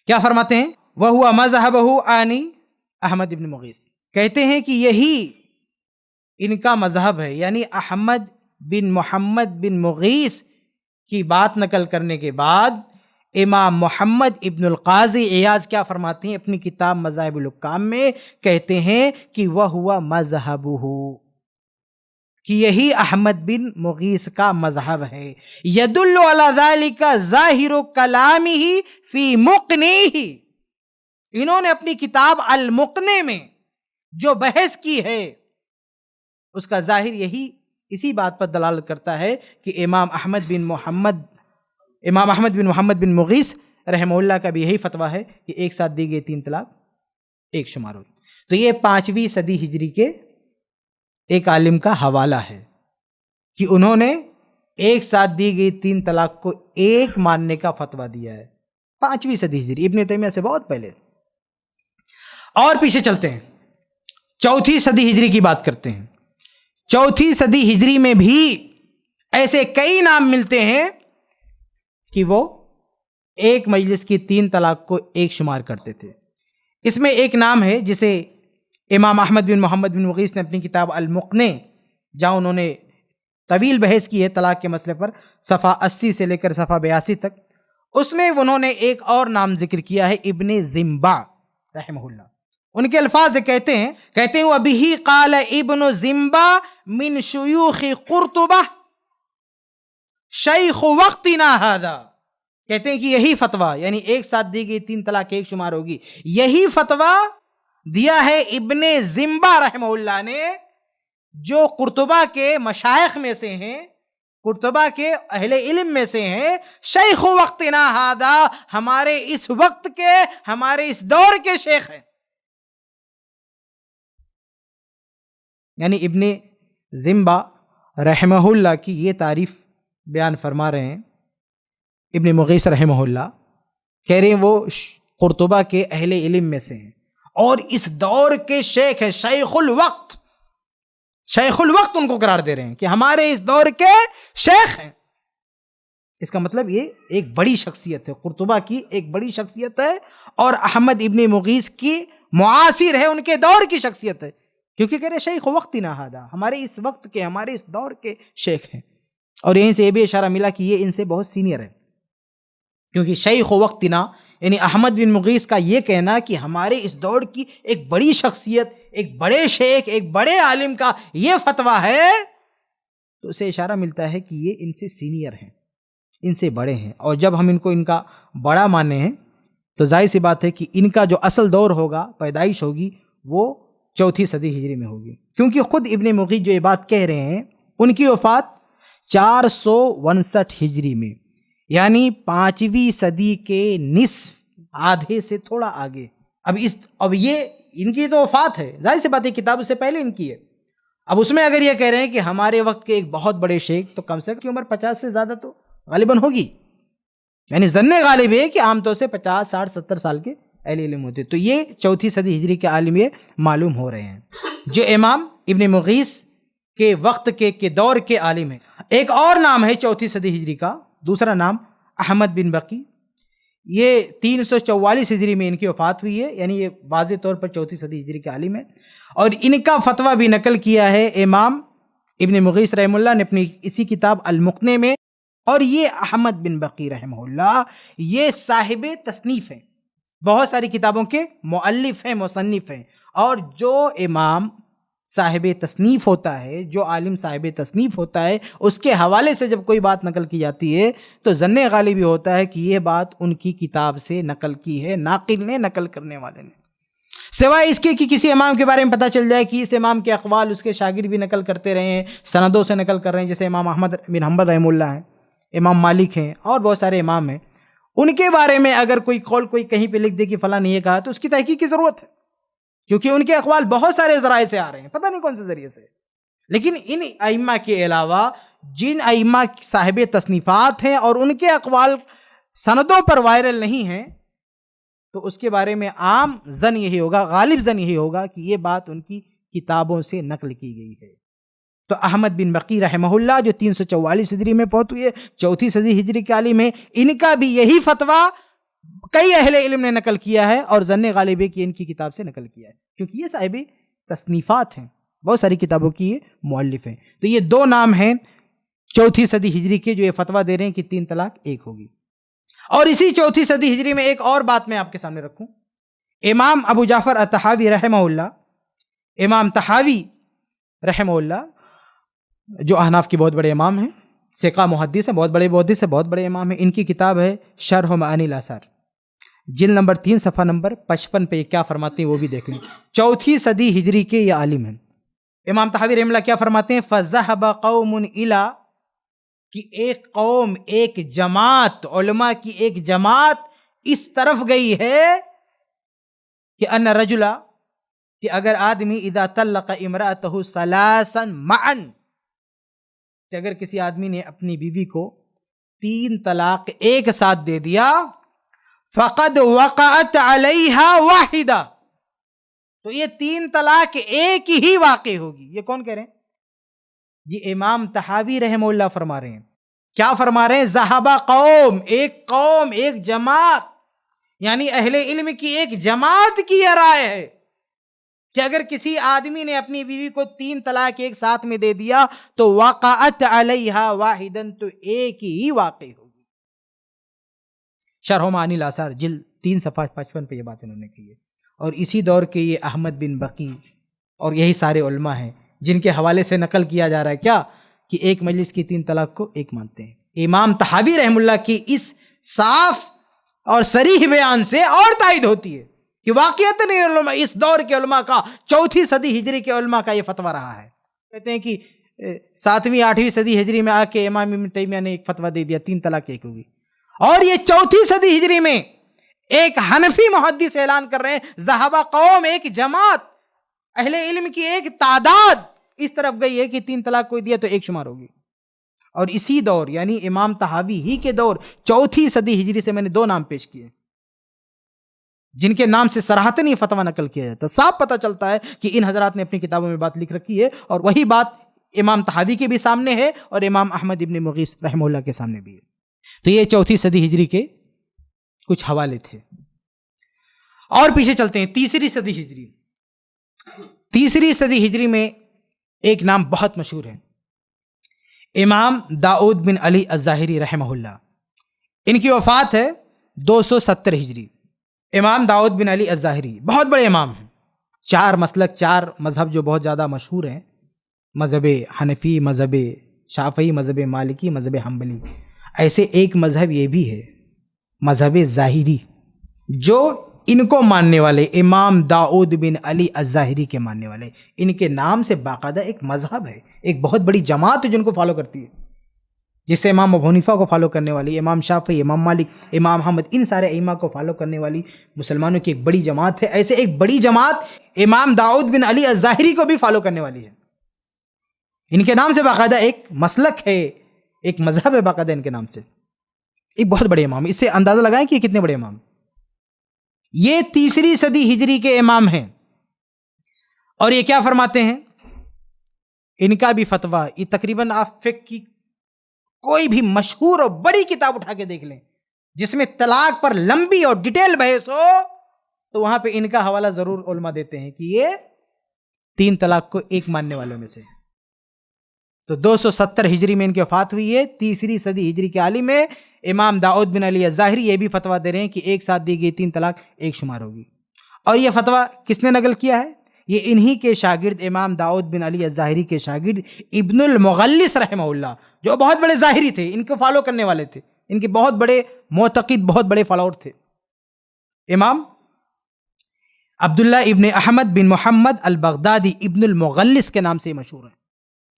[SPEAKER 1] کیا فرماتے ہیں؟ وَهُوَ مَذْهَبُهُ آنِ احمد ابن مغیث، کہتے ہیں کہ یہی ان کا مذہب ہے، یعنی احمد بن محمد بن مغیث کی بات نقل کرنے کے بعد امام محمد ابن القاضی ایاز کیا فرماتے ہیں اپنی کتاب مذاہب الحکام میں؟ کہتے ہیں کہ وَهُوَ مَذْهَبُهُ، کہ یہی احمد بن مغیث کا مذہب ہے۔ يَدُلُّ عَلَى ذَلِكَ ظَاهِرُ كَلَامِهِ فِي مُقْنِعِهِ، انہوں نے اپنی کتاب المقنع میں جو بحث کی ہے اس کا ظاہر یہی اسی بات پر دلالت کرتا ہے کہ امام احمد بن محمد بن مغیث رحمہ اللہ کا بھی یہی فتویٰ ہے کہ ایک ساتھ دی گئی 3 طلاق ایک شمار ہوگی۔ تو یہ 5ویں صدی ہجری کے ایک عالم کا حوالہ ہے کہ انہوں نے ایک ساتھ دی گئی 3 طلاق کو ایک ماننے کا فتویٰ دیا ہے، 5ویں صدی ہجری، ابن تیمیہ سے بہت پہلے۔ اور پیچھے چلتے ہیں، 4تھی صدی ہجری کی بات کرتے ہیں۔ 4تھی صدی ہجری میں بھی ایسے کئی نام ملتے ہیں کہ وہ ایک مجلس کی 3 طلاق کو ایک شمار کرتے تھے۔ اس میں ایک نام ہے جسے امام احمد بن محمد بن مغیث نے اپنی کتاب المقنع، جہاں انہوں نے طویل بحث کی ہے طلاق کے مسئلے پر، صفحہ 80 سے لے کر صفحہ 82 تک، اس میں انہوں نے ایک اور نام ذکر کیا ہے، ابن زمبا رحمہ اللہ۔ ان کے الفاظ کہتے ہیں وَبِهِ قَالَ ابن زمبا من شیوخ قرطبہ شیخ وقتنا هذا، کہتے ہیں کہ یہی فتویٰ، یعنی ایک ساتھ دی گئی 3 طلاق ایک شمار ہوگی، یہی فتویٰ دیا ہے ابن زمبا رحمہ اللہ نے، جو قرطبہ کے مشائخ میں سے ہیں، قرطبہ کے اہل علم میں سے ہیں، شیخ وقتنا هذا، ہمارے اس وقت کے، ہمارے اس دور کے شیخ ہیں۔ یعنی ابن زمبا رحمہ اللہ کی یہ تعریف بیان فرما رہے ہیں ابن مغیث رحمہ اللہ، کہہ رہے ہیں وہ قرطبہ کے اہل علم میں سے ہیں اور اس دور کے شیخ ہے، شیخ الوقت، شیخ الوقت ان کو قرار دے رہے ہیں کہ ہمارے اس دور کے شیخ ہیں۔ اس کا مطلب یہ ایک بڑی شخصیت ہے، قرطبہ کی ایک بڑی شخصیت ہے، اور احمد ابن مغیث کی معاصر ہے، ان کے دور کی شخصیت ہے، کیونکہ کہہ رہے شیخ وقتنا ھذا، ہمارے اس وقت کے، ہمارے اس دور کے شیخ ہیں۔ اور یہیں سے یہ بھی اشارہ ملا کہ یہ ان سے بہت سینئر ہے، کیونکہ شیخ وقتنا یعنی احمد بن مغیث کا یہ کہنا کہ ہمارے اس دور کی ایک بڑی شخصیت، ایک بڑے شیخ، ایک بڑے عالم کا یہ فتویٰ ہے، تو اسے اشارہ ملتا ہے کہ یہ ان سے سینئر ہیں، ان سے بڑے ہیں، اور جب ہم ان کو ان کا بڑا مانے ہیں تو ظاہر سی بات ہے کہ ان کا جو اصل دور ہوگا، پیدائش ہوگی، وہ 4 صدی ہجری میں ہوگی، کیونکہ خود ابن مغیث جو یہ بات کہہ رہے ہیں ان کی وفات 459 ہجری میں، یعنی 5ویں صدی کے نصف، آدھے سے تھوڑا آگے۔ اب یہ ان کی تو وفات ہے، ظاہر سی بات ہے کتاب اس سے پہلے ان کی ہے۔ اب اس میں اگر یہ کہہ رہے ہیں کہ ہمارے وقت کے ایک بہت بڑے شیخ، تو کم سے کم کی عمر 50 سے زیادہ تو غالباً ہوگی، یعنی ظن غالب ہے کہ عام طور سے 50 60 70 سال کے اہل علم ہوتے، تو یہ 4 صدی ہجری کے عالم یہ معلوم ہو رہے ہیں جو امام ابن مغیث کے وقت کے دور کے عالم ہیں۔ ایک اور نام ہے 4 صدی ہجری کا، دوسرا نام احمد بن بقی، یہ 344 ہجری میں ان کی وفات ہوئی ہے، یعنی یہ واضح طور پر 4 صدی ہجری کے عالم ہے، اور ان کا فتویٰ بھی نقل کیا ہے امام ابن مغیث رحمہ اللہ نے اپنی اسی کتاب المقنع میں۔ اور یہ احمد بن بقی رحمہ اللہ یہ صاحب تصنیف ہیں، بہت ساری کتابوں کے مؤلف ہیں، مصنف ہیں، اور جو امام صاحب تصنیف ہوتا ہے، جو عالم صاحب تصنیف ہوتا ہے، اس کے حوالے سے جب کوئی بات نقل کی جاتی ہے تو ظن غالب یہ ہوتا ہے کہ یہ بات ان کی کتاب سے نقل کی ہے، ناقل نے، نقل کرنے والے نے، سوائے اس کے کہ کسی امام کے بارے میں پتہ چل جائے کہ اس امام کے اقوال اس کے شاگرد بھی نقل کرتے رہے ہیں، سندوں سے نقل کر رہے ہیں، جیسے امام احمد بن حنبل رحمہ اللہ ہیں، امام مالک ہیں، اور بہت سارے امام ہیں، ان کے بارے میں اگر کوئی قول کوئی کہیں پہ لکھ دے کہ فلاں نے یہ کہا، تو اس کی تحقیق کی ضرورت ہے، کیونکہ ان کے اقوال بہت سارے ذرائع سے آ رہے ہیں، پتہ نہیں کون سے ذریعے سے۔ لیکن ان ائمہ کے علاوہ جن ائمہ صاحب تصنیفات ہیں اور ان کے اقوال سندوں پر وائرل نہیں ہیں، تو اس کے بارے میں عام ظن یہی ہوگا، غالب ظن یہی ہوگا کہ یہ بات ان کی کتابوں سے نقل کی گئی ہے۔ تو احمد بن بقی رحمہ اللہ جو 344 ہجری میں فوت ہوئے، 4 صدی ہجری کے عالم ہیں، ان کا بھی یہی فتویٰ کئی اہل علم نے نقل کیا ہے، اور ظن غالب ہے کہ ان کی کتاب سے نقل کیا ہے، کیونکہ یہ صاحب تصنیفات ہیں، بہت ساری کتابوں کی یہ مؤلف ہیں۔ تو یہ 2 نام ہیں 4 صدی ہجری کے جو یہ فتویٰ دے رہے ہیں کہ 3 طلاق 1 ہوگی۔ اور اسی 4 صدی ہجری میں ایک اور بات میں آپ کے سامنے رکھوں، امام ابو جعفر الطحاوی رحمہ اللہ، امام طحاوی رحمہ اللہ جو احناف کے بہت بڑے امام ہیں، ثقہ محدث ہیں، بہت بڑے محدث ہیں، بہت بڑے امام ہیں، ان کی کتاب ہے شرح معانی الاثار، جلد نمبر 3 صفحہ نمبر 55 پہ یہ کیا فرماتے ہیں وہ بھی دیکھ لیں۔ 4 صدی ہجری کے یہ عالم ہیں، امام طحاوی رحمہ اللہ کیا فرماتے ہیں؟ فَذَهَبَ قَوْمٌ إِلَىٰ، کہ ایک قوم، ایک جماعت، علماء کی ایک جماعت اس طرف گئی ہے کہ ان رجلا، کہ اگر آدمی اذا طلق امرأته ثلاثا معا، کہ اگر کسی آدمی نے اپنی بیوی کو 3 طلاق ایک ساتھ دے دیا، فقد وقعت علیہا واحدہ، تو یہ 3 طلاق ایک ہی واقع ہوگی۔ یہ کون کہہ رہے ہیں؟ یہ امام طحاوی رحمہ اللہ فرما رہے ہیں۔ کیا فرما رہے ہیں؟ ذہبا قوم، ایک جماعت، یعنی اہل علم کی ایک جماعت کی یہ رائے ہے کہ اگر کسی آدمی نے اپنی بیوی کو 3 طلاق ایک ساتھ میں دے دیا تو وقعت علیہا واحدن، تو ایک ہی واقع ہوگی۔ شرح معانی الاثار جلد 3 صفحہ 55 پہ یہ بات انہوں نے کی ہے۔ اور اسی دور کے یہ احمد بن بقی اور یہی سارے علماء ہیں جن کے حوالے سے نقل کیا جا رہا ہے کیا، کہ ایک مجلس کی 3 طلاق کو 1 مانتے ہیں۔ امام طحاوی رحمہ اللہ کی اس صاف اور صریح بیان سے اور تائید ہوتی ہے کہ واقعتاً علماء اس دور کے علماء کا 4 صدی ہجری کے علماء کا یہ فتویٰ رہا ہے۔ کہتے ہیں کہ 7ویں 8ویں صدی ہجری میں آ کے امام ابن تیمیہ نے ایک فتویٰ دے دیا 3 طلاق 1 ہوگی، اور یہ 4 صدی ہجری میں ایک حنفی محدث اعلان کر رہے ہیں ذہبا قوم، ایک جماعت، اہل علم کی ایک تعداد اس طرف گئی ہے کہ 3 طلاق کوئی دیا تو 1 شمار ہوگی۔ اور اسی دور یعنی امام طحاوی ہی کے دور 4 صدی ہجری سے میں نے 2 نام پیش کیے جن کے نام سے صراحتاً یہ فتویٰ نقل کیا جاتا ہے۔ صاف پتہ چلتا ہے کہ ان حضرات نے اپنی کتابوں میں بات لکھ رکھی ہے، اور وہی بات امام طحاوی کے بھی سامنے ہے اور امام احمد ابن مغیث رحمہ اللہ کے سامنے بھی ہے۔ تو یہ 4 صدی ہجری کے کچھ حوالے تھے۔ اور پیچھے چلتے ہیں 3 صدی ہجری۔ 3 صدی ہجری میں ایک نام بہت مشہور ہے، امام داؤد بن علی الظاہری رحمہ اللہ۔ ان کی وفات ہے 270 ہجری۔ امام داؤد بن علی الظاہری بہت بڑے امام ہیں، 4 مسلک، 4 مذہب جو بہت زیادہ مشہور ہیں، مذہب حنفی، مذہب شافعی، مذہب مالکی، مذہب حنبلی۔ ایسے ایک مذہب یہ بھی ہے، مذہب ظاہری، جو ان کو ماننے والے امام داؤد بن علی الظاہری کے ماننے والے، ان کے نام سے باقاعدہ ایک مذہب ہے، ایک بہت بڑی جماعت ہے جن کو فالو کرتی ہے، جس سے امام ابو حنیفہ کو فالو کرنے والی، امام شافعی، امام مالک، امام احمد، ان سارے ائمہ کو فالو کرنے والی مسلمانوں کی ایک بڑی جماعت ہے۔ ایسے ایک بڑی جماعت امام داؤد بن علی الظاہری کو بھی فالو کرنے والی ہے۔ ان کے نام سے باقاعدہ ایک مسلک ہے، ایک مذہب ہے باقاعدہ ان کے نام سے، ایک بہت بڑے امام۔ اس سے اندازہ لگائیں کہ یہ کتنے بڑے امام۔ یہ 3 صدی ہجری کے امام ہیں، اور یہ کیا فرماتے ہیں؟ ان کا بھی فتویٰ، یہ تقریباً آپ فقہ کی کوئی بھی مشہور اور بڑی کتاب اٹھا کے دیکھ لیں جس میں طلاق پر لمبی اور ڈیٹیل بحث ہو، تو وہاں پہ ان کا حوالہ ضرور علماء دیتے ہیں کہ یہ 3 طلاق کو ایک ماننے والوں میں سے۔ تو 270 ہجری میں ان کی وفات ہوئی ہے۔ 3 صدی ہجری کے عالم میں امام داؤد بن علی الظاہری یہ بھی فتویٰ دے رہے ہیں کہ ایک ساتھ دی گئی 3 طلاق ایک شمار ہوگی۔ اور یہ فتویٰ کس نے نقل کیا ہے؟ یہ انہی کے شاگرد امام داؤد بن علی الظاہری کے شاگرد ابن المغلس رحمہ اللہ، جو بہت بڑے ظاہری تھے، ان کو فالو کرنے والے تھے، ان کے بہت بڑے معتقد، بہت بڑے فالوور تھے۔ امام عبداللہ ابن احمد بن محمد البغدادی ابن المغلس کے نام سے مشہور ہیں۔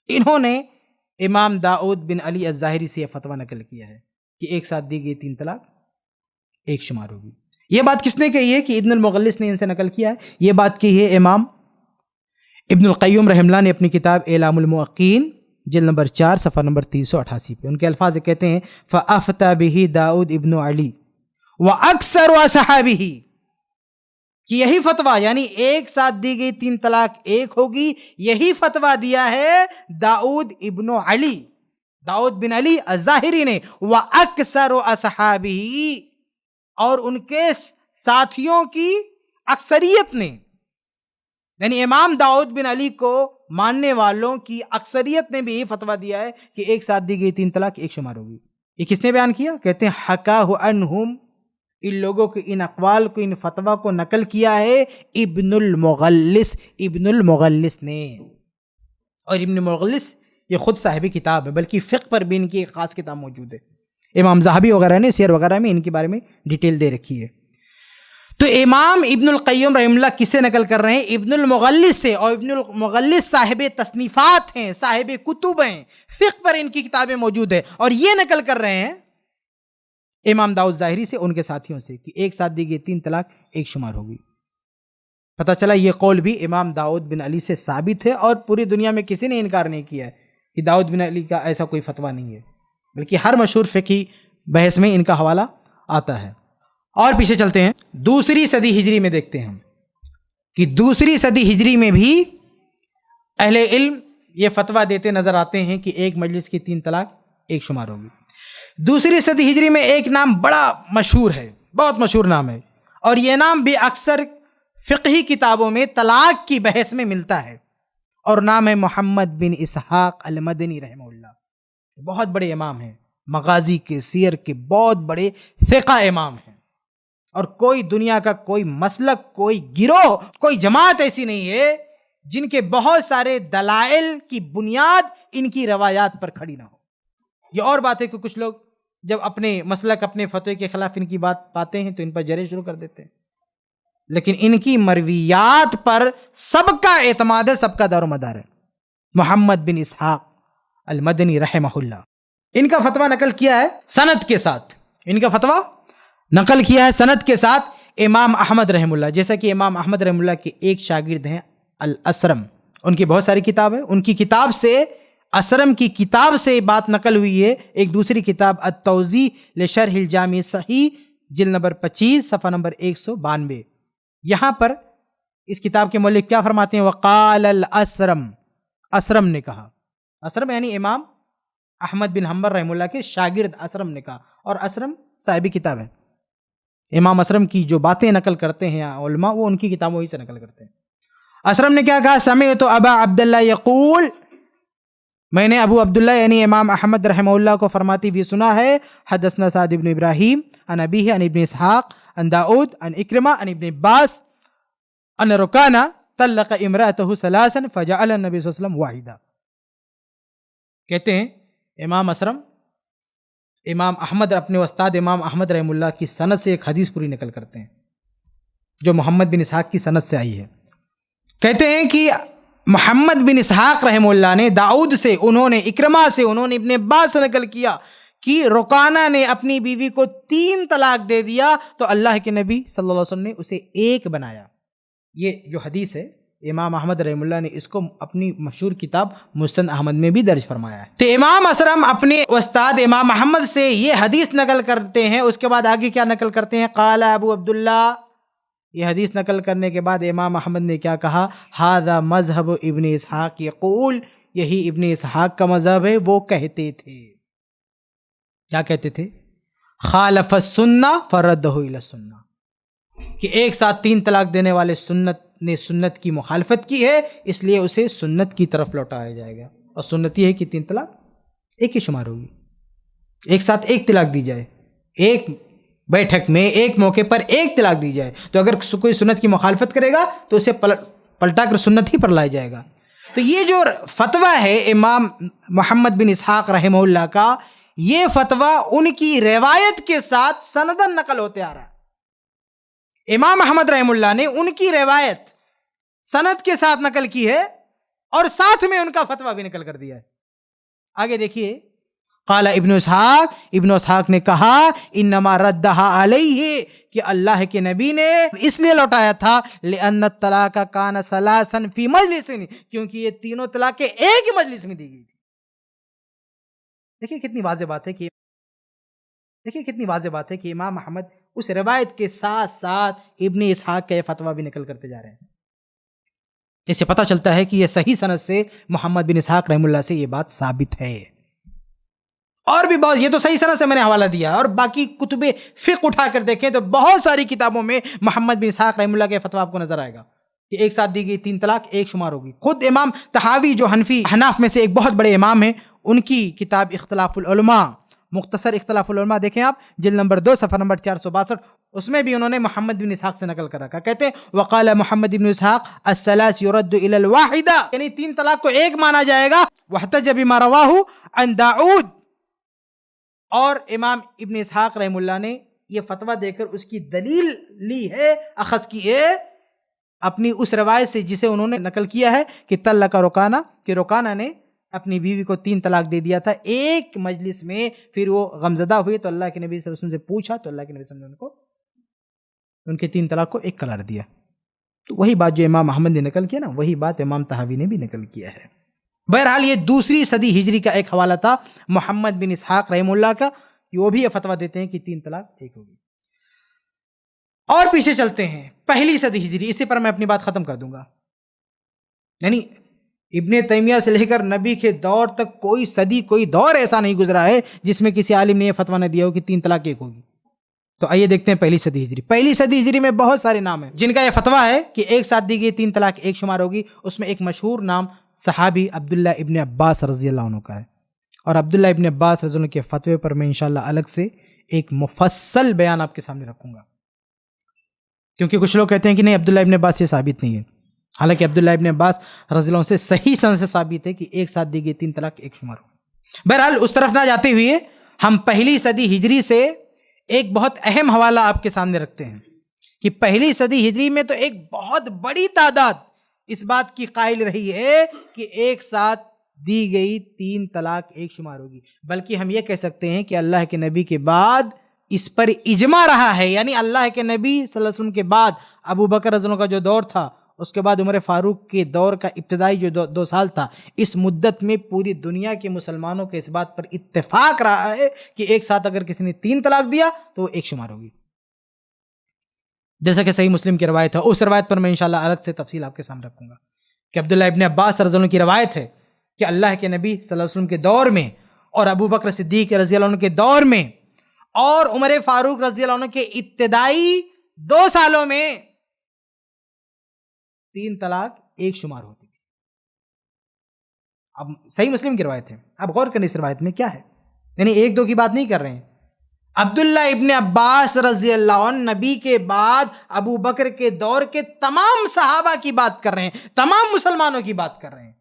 [SPEAKER 1] انہوں نے امام داؤد بن علی الظاہری سے یہ فتویٰ نقل کیا ہے کہ ایک ساتھ دی گئی 3 طلاق ایک شمار ہوگی۔ یہ بات کس نے کہی ہے؟ کہ ابن المغلس نے ان سے نقل کیا ہے۔ یہ بات کی ہے امام ابن القیم رحمہ اللہ نے اپنی کتاب اعلام الموقعین جلد نمبر 4 صفحہ نمبر 388 پہ۔ ان کے الفاظ کہتے ہیں فَأَفْتَى بِهِ داؤد ابن علی وَأَكْثَرُ أَصْحَابِهِ، کہ یہی فتویٰ، یعنی ایک ساتھ دی گئی 3 طلاق ایک ہوگی، یہی فتویٰ دیا ہے داؤد ابن علی، داؤد بن علی الظاہری نے، وَأَكْثَرُ أَصْحَابِهِ، اور ان کے ساتھیوں کی اکثریت نے، یعنی امام داؤد بن علی کو ماننے والوں کی اکثریت نے بھی یہی فتویٰ دیا ہے کہ ایک ساتھ دی گئی 3 طلاق ایک شمار ہوگی۔ یہ کس نے بیان کیا؟ کہتے ہیں حکاہ عنہم، ان لوگوں کے ان اقوال کو، ان فتویٰ کو نقل کیا ہے ابن المغلس، ابن المغلس نے۔ اور ابن المغلس یہ خود صاحب کتاب ہے، بلکہ فقہ پر بھی ان کی ایک خاص کتاب موجود ہے۔ امام ذہبی وغیرہ نے سیر وغیرہ میں ان کے بارے میں ڈیٹیل دے رکھی ہے۔ تو امام ابن القیم رحمہ اللہ کس سے نقل کر رہے ہیں؟ ابن المغلس سے، اور ابن المغلس صاحب تصنیفات ہیں، صاحب کتب ہیں، فقہ پر ان کی کتابیں موجود ہیں، اور یہ نقل کر رہے ہیں امام داؤد ظاہری سے، ان کے ساتھیوں سے، کہ ایک ساتھ دی گئی 3 طلاق ایک شمار ہوگی۔ پتہ چلا یہ قول بھی امام داؤد بن علی سے ثابت ہے، اور پوری دنیا میں کسی نے انکار نہیں کیا ہے کہ داؤد بن علی کا ایسا کوئی فتویٰ نہیں ہے، بلکہ ہر مشہور فقہی بحث میں ان کا حوالہ آتا ہے۔ اور پیچھے چلتے ہیں، 2 صدی ہجری میں دیکھتے ہیں کہ 2 صدی ہجری میں بھی اہل علم یہ فتویٰ دیتے نظر آتے ہیں کہ ایک مجلس کی 3 طلاق ایک شمار ہوگی۔ 2 صدی ہجری میں ایک نام بڑا مشہور ہے، بہت مشہور نام ہے، اور یہ نام بھی اکثر فقہی کتابوں میں طلاق کی بحث میں ملتا ہے، اور نام ہے محمد بن اسحاق المدنی رحمہ اللہ۔ بہت بڑے امام ہیں، مغازی کے، سیر کے بہت بڑے فقہ امام ہیں، اور کوئی دنیا کا کوئی مسلک، کوئی گروہ، کوئی جماعت ایسی نہیں ہے جن کے بہت سارے دلائل کی بنیاد ان کی روایات پر کھڑی نہ ہو۔ یہ اور بات ہے کہ کچھ لوگ جب اپنے مسلک، اپنے فتوے کے خلاف ان کی بات پاتے ہیں تو ان پر جرے شروع کر دیتے ہیں، لیکن ان کی مرویات پر سب کا اعتماد ہے، سب کا دار و مدار ہے۔ محمد بن اسحاق المدنی رحمہ اللہ، ان کا فتویٰ نقل کیا ہے سند کے ساتھ، ان کا فتویٰ نقل کیا ہے سند کے ساتھ امام احمد رحمہ اللہ۔ جیسا کہ امام احمد رحمہ اللہ کے ایک شاگرد ہیں الاسرم، ان کی بہت ساری کتاب ہے، ان کی کتاب سے، اسرم کی کتاب سے بات نقل ہوئی ہے۔ ایک دوسری کتاب التوضیح لشرح الجامع صحیح جلد نمبر 25 صفحہ نمبر 192، یہاں پر اس کتاب کے مؤلف کیا فرماتے ہیں؟ وقال الاسرم، اسرم نے کہا، اسرم یعنی امام احمد بن حنبل رحمہ اللہ کے شاگرد اسرم نے کہا، اور اسرم صاحبی کتاب ہے۔ امام اسرم کی جو باتیں نقل کرتے ہیں علماء، وہ ان کی کتابوں ہی سے نقل کرتے ہیں۔ اسرم نے کیا کہا؟ سمعت ابا عبداللہ یقول، میں نے ابو عبداللہ یعنی امام احمد رحمہ اللہ کو فرماتی بھی سنا ہے، حدثنا سعد بن ابراہیم عن ابیہ عن ابن اسحاق عن داؤد عن اکرمہ عن ابن عباس ان رکانہ طلق امرأته ثلاثا فجعل النبی صلی اللہ علیہ وسلم واحدہ۔ کہتے ہیں امام اسرم امام احمد اپنے استاد امام احمد رحمہ اللہ کی سند سے ایک حدیث پوری نقل کرتے ہیں۔ جو محمد بن اسحاق کی سند سے آئی ہے. کہتے ہیں کہ محمد بن اسحاق رحمہ اللہ نے داؤد سے، انہوں نے اکرمہ سے، انہوں نے ابن عباس سے نقل کیا کہ رکانہ نے اپنی بیوی کو 3 طلاق دے دیا تو اللہ کے نبی صلی اللہ علیہ وسلم نے اسے 1 بنایا. یہ جو حدیث ہے امام احمد رحمہ اللہ نے اس کو اپنی مشہور کتاب مسند احمد میں بھی درج فرمایا ہے. تو امام اسرم اپنے استاد امام محمد سے یہ حدیث نقل کرتے ہیں. اس کے بعد آگے کیا نقل کرتے ہیں؟ قال ابو عبداللہ. یہ حدیث نقل کرنے کے بعد امام احمد نے کیا کہا؟ ھذا مذہب ابن اسحاق یقول. یہی ابن اسحاق کا مذہب ہے. وہ کہتے تھے، کیا کہتے تھے؟ خالف السنہ فردہ الی السنہ، کہ ایک ساتھ 3 طلاق دینے والے سنت نے سنت کی مخالفت کی ہے، اس لیے اسے سنت کی طرف لوٹایا جائے گا. اور سنت یہ ہے کہ 3 طلاق ایک ہی شمار ہوگی، ایک ساتھ 1 طلاق دی جائے، ایک بیٹھک میں ایک موقع پر 1 طلاق دی جائے. تو اگر کوئی سنت کی مخالفت کرے گا تو اسے پلٹا کر سنت ہی پر لایا جائے گا. تو یہ جو فتویٰ ہے امام محمد بن اسحاق رحمہ اللہ کا، یہ فتویٰ ان کی روایت کے ساتھ سندن نقل ہوتے آ رہا ہے. امام احمد رحمہ اللہ نے ان کی روایت سند کے ساتھ نقل کی ہے اور ساتھ میں ان کا فتویٰ بھی نقل کر دیا ہے. آگے دیکھیے، قال ابن اسحاق نے کہا انما ردھا علیہ، کہ اللہ کے نبی نے اس لیے لوٹایا تھا لأن الطلاق کان ثلاثا فی مجلس، کیونکہ یہ تینوں طلاقیں ایک ہی مجلس میں دی گئی تھی. دیکھیں کتنی واضح بات ہے کہ امام احمد اس روایت کے ساتھ ساتھ ابن اسحاق کا یہ فتویٰ بھی نقل کرتے جا رہے ہیں. اس سے پتہ چلتا ہے کہ یہ صحیح سند سے محمد بن اسحاق رحمہ اللہ سے یہ بات ثابت ہے. اور بھی بہت، یہ تو صحیح سند سے میں نے حوالہ دیا، اور باقی کتب فقہ اٹھا کر دیکھیں تو بہت ساری کتابوں میں محمد بن اسحاق رحمہ اللہ کا فتویٰ آپ کو نظر آئے گا کہ ایک ساتھ دی گئی 3 طلاق 1 شمار ہوگی. خود امام طحاوی جو حناف میں سے ایک بہت بڑے امام ہیں، ان کی کتاب اختلاف العلماء، مختصر اختلاف العلماء دیکھیں آپ، جلد نمبر 2 صفحہ نمبر 462، اس میں بھی انہوں نے محمد بن اسحاق سے نقل کر رکھا. کہتے ہیں وقال محمد بن اسحاق الثلاث يرد الى الواحدہ، یعنی 3 طلاق کو 1 مانا جائے گا. واحتج بما رواه عن داؤد، اور امام ابن اسحاق رحمہ اللہ نے یہ فتویٰ دے کر اس کی دلیل لی ہے، اخذ کی ہے اپنی اس روایت سے جسے انہوں نے نقل کیا ہے کہ طلق رکانہ، کہ رکانہ نے اپنی بیوی کو 3 طلاق دے دیا تھا ایک مجلس میں. پھر وہ غمزدہ ہوئی تو اللہ کے نبی صلی اللہ علیہ وسلم سے پوچھا تو اللہ کے نبی صلی اللہ علیہ وسلم نے ان کے 3 طلاق کو 1 قرار دیا. تو وہی بات جو امام احمد نے نقل کیا نا، وہی بات امام طحاوی نے بھی نقل کیا ہے. بہرحال یہ 2 صدی ہجری کا ایک حوالہ تھا محمد بن اسحاق رحمہ اللہ کا، کہ وہ بھی یہ فتویٰ دیتے ہیں کہ 3 طلاق 1 ہوگی. اور پیچھے چلتے ہیں 1 صدی ہجری، اسی پر میں اپنی بات ختم کر دوں گا. یعنی ابن تیمیہ سے لے کر نبی کے دور تک کوئی صدی، کوئی دور ایسا نہیں گزرا ہے جس میں کسی عالم نے یہ فتویٰ نہ دیا ہو کہ 3 طلاق 1 ہوگی. تو آئیے دیکھتے ہیں 1 صدی ہجری. 1 صدی ہجری میں بہت سارے نام ہیں جن کا یہ فتویٰ ہے کہ ایک ساتھ دی گئی 3 طلاق 1 شمار ہوگی. اس میں ایک مشہور نام صحابی عبداللہ ابن عباس رضی اللہ عنہ کا ہے، اور عبداللہ ابن عباس رضی اللہ عنہ کے فتوے پر میں انشاءاللہ الگ سے ایک مفصل بیان آپ کے سامنے رکھوں گا، کیونکہ کچھ لوگ کہتے ہیں کہ نہیں عبداللہ ابن عباس سے ثابت نہیں ہے، حالانکہ عبداللہ ابن عباس رضی اللہ عنہ سے صحیح سند سے ثابت ہے کہ ایک ساتھ دی گئی 3 طلاق 1 شمار ہوگی. بہرحال اس طرف نہ جاتے ہوئے ہم 1 صدی ہجری سے ایک بہت اہم حوالہ آپ کے سامنے رکھتے ہیں کہ 1 صدی ہجری میں تو ایک بہت بڑی تعداد اس بات کی قائل رہی ہے کہ ایک ساتھ دی گئی 3 طلاق 1 شمار ہوگی. بلکہ ہم یہ کہہ سکتے ہیں کہ اللہ کے نبی کے بعد اس پر اجماع رہا ہے. یعنی اللہ کے نبی صلی اللہ علیہ وسلم کے بعد ابو بکر رضی اللہ عنہ کا جو دور تھا، اس کے بعد عمر فاروق کے دور کا ابتدائی جو 2 سال تھا، اس مدت میں پوری دنیا کے مسلمانوں کے اس بات پر اتفاق رہا ہے کہ ایک ساتھ اگر کسی نے 3 طلاق دیا تو وہ 1 شمار ہوگی. جیسا کہ صحیح مسلم کی روایت ہے، اس روایت پر میں انشاءاللہ الگ سے تفصیل آپ کے سامنے رکھوں گا کہ عبداللہ ابن عباس رضی اللہ عنہ کی روایت ہے کہ اللہ کے نبی صلی اللہ علیہ وسلم کے دور میں اور ابو بکر صدیق رضی اللہ عنہ کے دور میں اور عمر فاروق رضی اللہ عنہ کے ابتدائی 2 سالوں میں 3 طلاق 1 شمار ہوتی تھی. اب صحیح مسلم کی روایت ہے، اب غور کریں اس روایت میں کیا ہے، یعنی 1-2 کی بات نہیں کر رہے ہیں. عبداللہ ابن عباس رضی اللہ عنہ نبی کے بعد ابو بکر کے دور کے تمام صحابہ کی بات کر رہے ہیں، تمام مسلمانوں کی بات کر رہے ہیں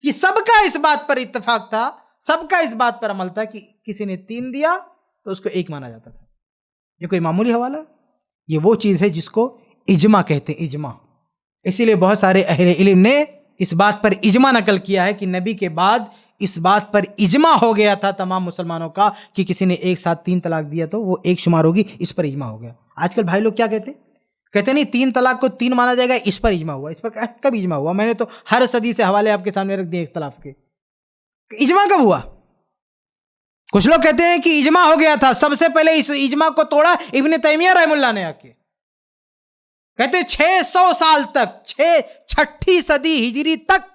[SPEAKER 1] کہ سب کا اس بات پر اتفاق تھا، سب کا اس بات پر عمل تھا کہ کسی نے 3 دیا تو اس کو 1 مانا جاتا تھا. یہ کوئی معمولی حوالہ؟ یہ وہ چیز ہے جس کو اجماع کہتے ہیں، اجماع۔ اسی لیے بہت سارے اہل علم نے اس بات پر اجماع نقل کیا ہے کہ نبی کے بعد اس بات پر اجماع ہو گیا تھا تمام مسلمانوں کا کہ کسی نے ایک ساتھ 3 طلاق دیا تو وہ ایک شمار ہوگی، اس پر اجماع ہو گیا۔ آج کل بھائی لوگ کیا کہتے ہیں نہیں 3 طلاق کو 3 مانا جائے گا، اس پر اجماع ہوا۔ اس پر کب اجماع ہوا؟ میں نے تو ہر صدی سے حوالے آپ کے سامنے رکھ دیے اختلاف کے، اجماع کب ہوا؟ کچھ لوگ کہتے ہیں کہ اجماع ہو گیا تھا، سب سے پہلے اس اجماع کو توڑا ابن تیمیہ رحم اللہ نے آ کے، کہتے ہیں 600 سال تک، 6ٹھی صدی ہجری تک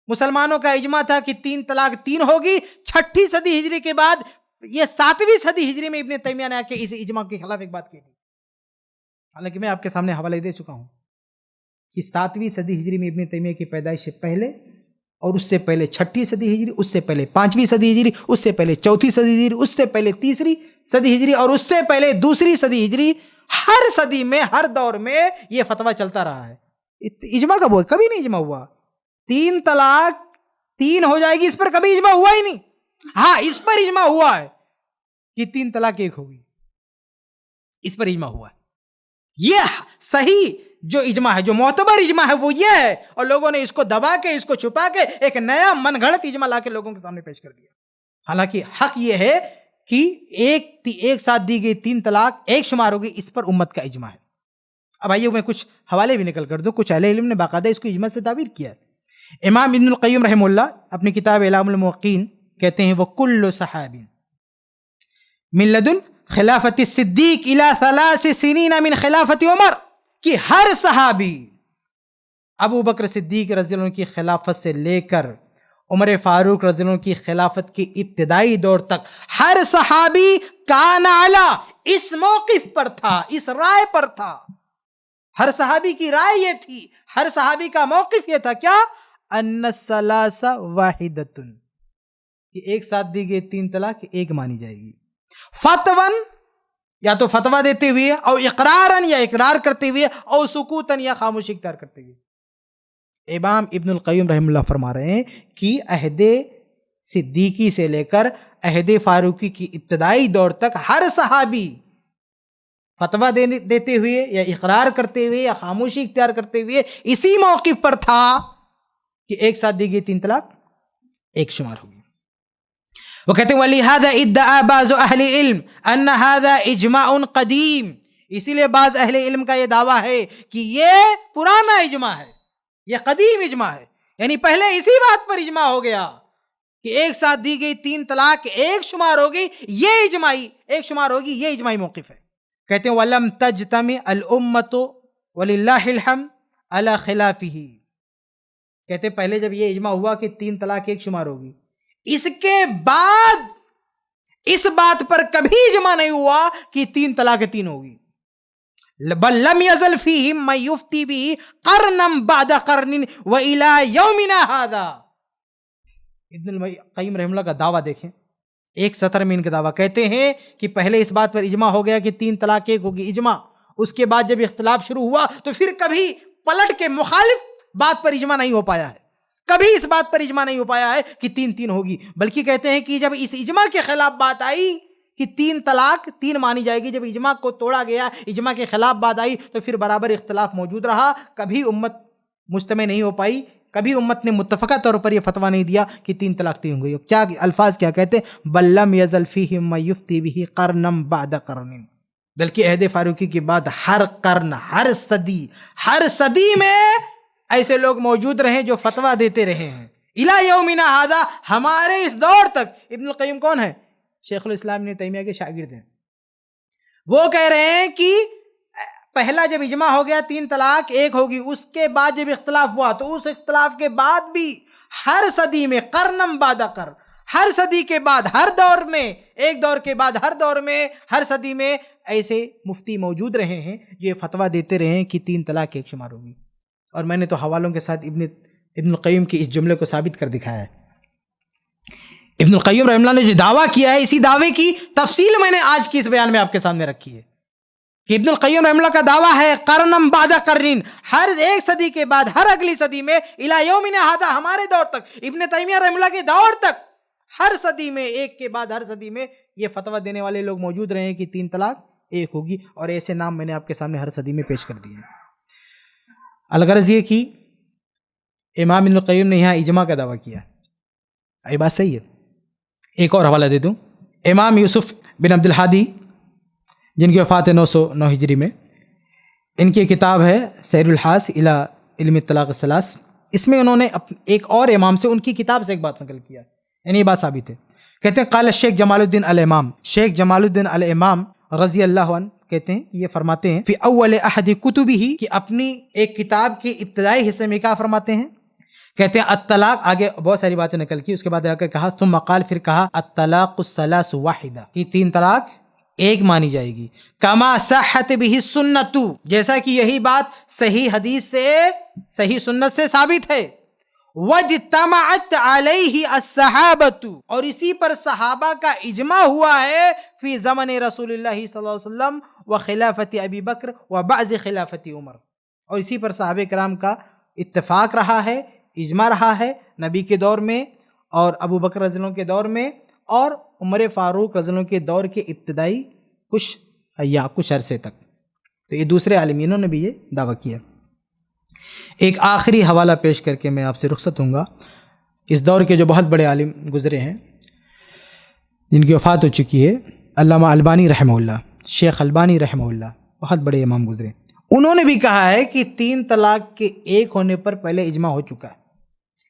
[SPEAKER 1] مسلمانوں کا اجماع تھا کہ 3 طلاق 3 ہوگی۔ 6ٹھی صدی ہجری کے بعد یہ 7ویں صدی ہجری میں ابن تیمیہ نے آ کے اس اجماع کے خلاف ایک بات کہی تھی۔ حالانکہ میں آپ کے سامنے حوالے دے چکا ہوں کہ 7ویں صدی ہجری میں ابن تیمیہ کی پیدائش سے پہلے، اور اس سے پہلے 6ٹھی صدی ہجری، اس سے پہلے 5ویں صدی ہجری، اس سے پہلے 4تھی صدی ہجری، اس سے پہلے 3ری صدی ہجری، اور اس سے پہلے 2ری صدی ہجری، ہر صدی میں، ہر دور میں یہ فتویٰ چلتا رہا ہے۔ اجماع کب ہوا؟ کبھی نہیں اجماع ہوا۔ 3 طلاق 3 ہو جائے گی، اس پر کبھی اجماع ہوا ہی نہیں۔ ہاں اس پر اجماع ہوا ہے کہ 3 طلاق 1 ہوگی، اس پر اجماع ہوا ہے۔ یہ صحیح جو اجماع ہے، جو معتبر اجماع ہے وہ یہ ہے، اور لوگوں نے اس کو دبا کے، اس کو چھپا کے ایک نیا من گھڑت اجماع لا کے لوگوں کے سامنے پیش کر دیا۔ حالانکہ حق یہ ہے کہ ایک ساتھ دی گئی 3 طلاق 1 شمار ہوگی، اس پر امت کا اجماع ہے۔ اب آئیے میں کچھ حوالے بھی نکل کر دوں، کچھ اہل علم نے باقاعدہ اس کو اجماع سے تعبیر کیا ہے۔ امام ابن القیم رحمہ اللہ اپنی کتاب اعلام الموقعین کہتے ہیں وَكُلُّ صَحَابٍ مِن لَدُن خلافت الصدیق الى 3 سنین من خلافت عمر، کہ ہر صحابی ابو بکر صدیق رضی اللہ عنہ کی خلافت سے لے کر عمر فاروق رضی اللہ عنہ کی خلافت کی ابتدائی دور تک ہر صحابی کان علی، اس موقف پر تھا، اس رائے پر تھا۔ ہر صحابی کی رائے یہ تھی، ہر صحابی کا موقف یہ تھا، کیا؟ ان الثلاث واحدۃ، کہ ایک ساتھ دی گئی 3 طلاق 1 مانی جائے گی۔ فتون، یا تو فتویٰ دیتے ہوئے، اور اقرارن، یا اقرار کرتے ہوئے، اور سکوتن، یا خاموشی اختیار کرتے ہوئے۔ امام ابن القیم رحم اللہ فرما رہے ہیں کہ عہد صدیقی سے لے کر عہد فاروقی کی ابتدائی دور تک ہر صحابی فتویٰ دیتے ہوئے، یا اقرار کرتے ہوئے، یا خاموشی اختیار کرتے ہوئے اسی موقف پر تھا کہ ایک ساتھ دی گئی 3 طلاق 1 شمار ہوگی۔ وہ کہتے ہیں وَلِهَذَا ادعا بعض اہل علم ان هذا اجماع قدیم، اسی لیے بعض اہل علم کا یہ دعویٰ ہے کہ یہ پرانا اجماع ہے، یہ قدیم اجماع ہے، یعنی پہلے اسی بات پر اجماع ہو گیا کہ ایک ساتھ دی گئی 3 طلاق 1 شمار ہوگی، یہ اجماعی 1 شمار ہوگی، یہ اجماعی موقف ہے۔ کہتے ہیں وَلَمْ تَجْتَمِعْ الْأُمَّةُ وَلِلَّهِ الْحَمْدُ عَلَى خِلَافِهِ، کہتے ہیں پہلے جب یہ اجماع ہوا کہ 3 طلاق 1 شمار ہوگی، اس کے بعد اس بات پر کبھی اجماع نہیں ہوا کہ 3 طلاق 3 ہوگی۔ بل لم يزل فيهم من يفتي به قرنا بعد قرن والى يومنا هذا۔ ابن القیم رحمہ اللہ کا دعویٰ دیکھیں، ایک سطر میں ان کا دعویٰ، کہتے ہیں کہ پہلے اس بات پر اجماع ہو گیا کہ 3 طلاق 1 ہوگی، اجماع، اس کے بعد جب اختلاف شروع ہوا تو پھر کبھی پلٹ کے مخالف بات پر اجماع نہیں ہو پایا ہے، کبھی اس بات پر اجماع نہیں ہو پایا ہے کہ 3 ہوگی، بلکہ کہتے ہیں کہ جب اس اجماع کے خلاف بات آئی کہ 3 طلاق 3 مانی جائے گی، جب اجماع کو توڑا گیا، اجماع کے خلاف بات آئی تو پھر برابر اختلاف موجود رہا، کبھی امت مجتمع نہیں ہو پائی، کبھی امت نے متفقہ طور پر یہ فتویٰ نہیں دیا کہ 3 طلاق 3 ہوگی۔ کیا الفاظ کیا کہتے ہیں؟ بل لم یزل فیہم من یفتی بہ قرنا بعد قرن، بلکہ عہد فاروقی کے بعد ہر قرن، ہر صدی میں ایسے لوگ موجود رہے جو فتویٰ دیتے رہے ہیں، الی یومنا ھذا، ہمارے اس دور تک۔ ابن القیم کون ہے؟ شیخ الاسلام ابن تیمیہ کے شاگرد ہیں۔ وہ کہہ رہے ہیں کہ پہلا جب اجماع ہو گیا 3 طلاق 1 ہوگی، اس کے بعد جب اختلاف ہوا تو اس اختلاف کے بعد بھی ہر صدی میں قرنم بعد قرن، ہر صدی کے بعد، ہر دور میں، ایک دور کے بعد ہر دور میں، ہر صدی میں ایسے مفتی موجود رہے ہیں جو یہ فتویٰ دیتے رہے ہیں کہ 3 طلاق 1 شمار ہوگی۔ اور میں نے تو حوالوں کے ساتھ ابن القیم کی اس جملے کو ثابت کر دکھایا ہے۔ ابن القیم رحمہ اللہ نے جو دعویٰ کیا ہے، اسی دعوے کی تفصیل میں نے آج کی اس بیان میں آپ کے سامنے رکھی ہے کہ ابن القیم رحمہ اللہ کا دعویٰ ہے قرنم بعد قرن، ہر ایک صدی کے بعد، ہر اگلی صدی میں، الی یومنا ھذا، ہمارے دور تک، ابن تیمیہ رحمہ اللہ کے دور تک، ہر صدی میں، ایک کے بعد ہر صدی میں یہ فتویٰ دینے والے لوگ موجود رہے ہیں کہ 3 طلاق ایک ہوگی، اور ایسے نام میں نے آپ کے سامنے ہر صدی میں پیش کر دیے ہیں۔ الغرض یہ کہ امام ابن القیم نے یہاں اجماع کا دعویٰ کیا، یہ بات صحیح ہے۔ ایک اور حوالہ دے دوں، امام یوسف بن عبد الحادی جن کی وفات ہے 909 ہجری میں، ان کی کتاب ہے سیر الحاس الی علم الطلاق الثلاث، اس میں انہوں نے ایک اور امام سے ان کی کتاب سے ایک بات نقل کیا، یعنی یہ بات ثابت ہے۔ کہتے ہیں قال الشیخ جمال الدین الامام، شیخ جمال الدین الامام رضی اللہ عنہ کہتے ہیں، یہ فرماتے ہیں فی اول احد کتبہ، کہ اپنی ایک کتاب کے ابتدائی حصے میں کیا فرماتے ہیں، کہتے ہیں الطلاق، آگے بہت ساری باتیں نقل کی، اس کے بعد آ کے کہا ثم قال، پھر کہا الطلاق الثلاث واحدہ، کہ 3 طلاق ایک مانی جائے گی، کما صحت بہ السنۃ، جیسا کہ یہی بات صحیح حدیث سے، صحیح سنت سے ثابت ہے، واجتمعت علیہ الصحابۃ، اور اسی پر صحابہ کا اجماع ہوا ہے، فی زمن رسول اللہ صلی اللہ علیہ وسلم وخلافت ابی بکر وبعض خلافت عمر، اور اسی پر صحابہ کرام کا اتفاق رہا ہے، اجماع رہا ہے نبی کے دور میں اور ابو بکر رضی اللہ عنہ کے دور میں اور عمر فاروق رضی اللہ عنہ کے دور کے ابتدائی کچھ عرصے تک۔ تو یہ دوسرے عالمینوں نے بھی یہ دعویٰ کیا۔ ایک آخری حوالہ پیش کر کے میں آپ سے رخصت ہوں گا۔ اس دور کے جو بہت بڑے عالم گزرے ہیں جن کی وفات ہو چکی ہے، علامہ البانی رحمہ اللہ، شیخ البانی رحمہ اللہ، بہت بڑے امام گزرے، انہوں نے بھی کہا ہے کہ 3 طلاق کے ایک ہونے پر پہلے اجماع ہو چکا ہے۔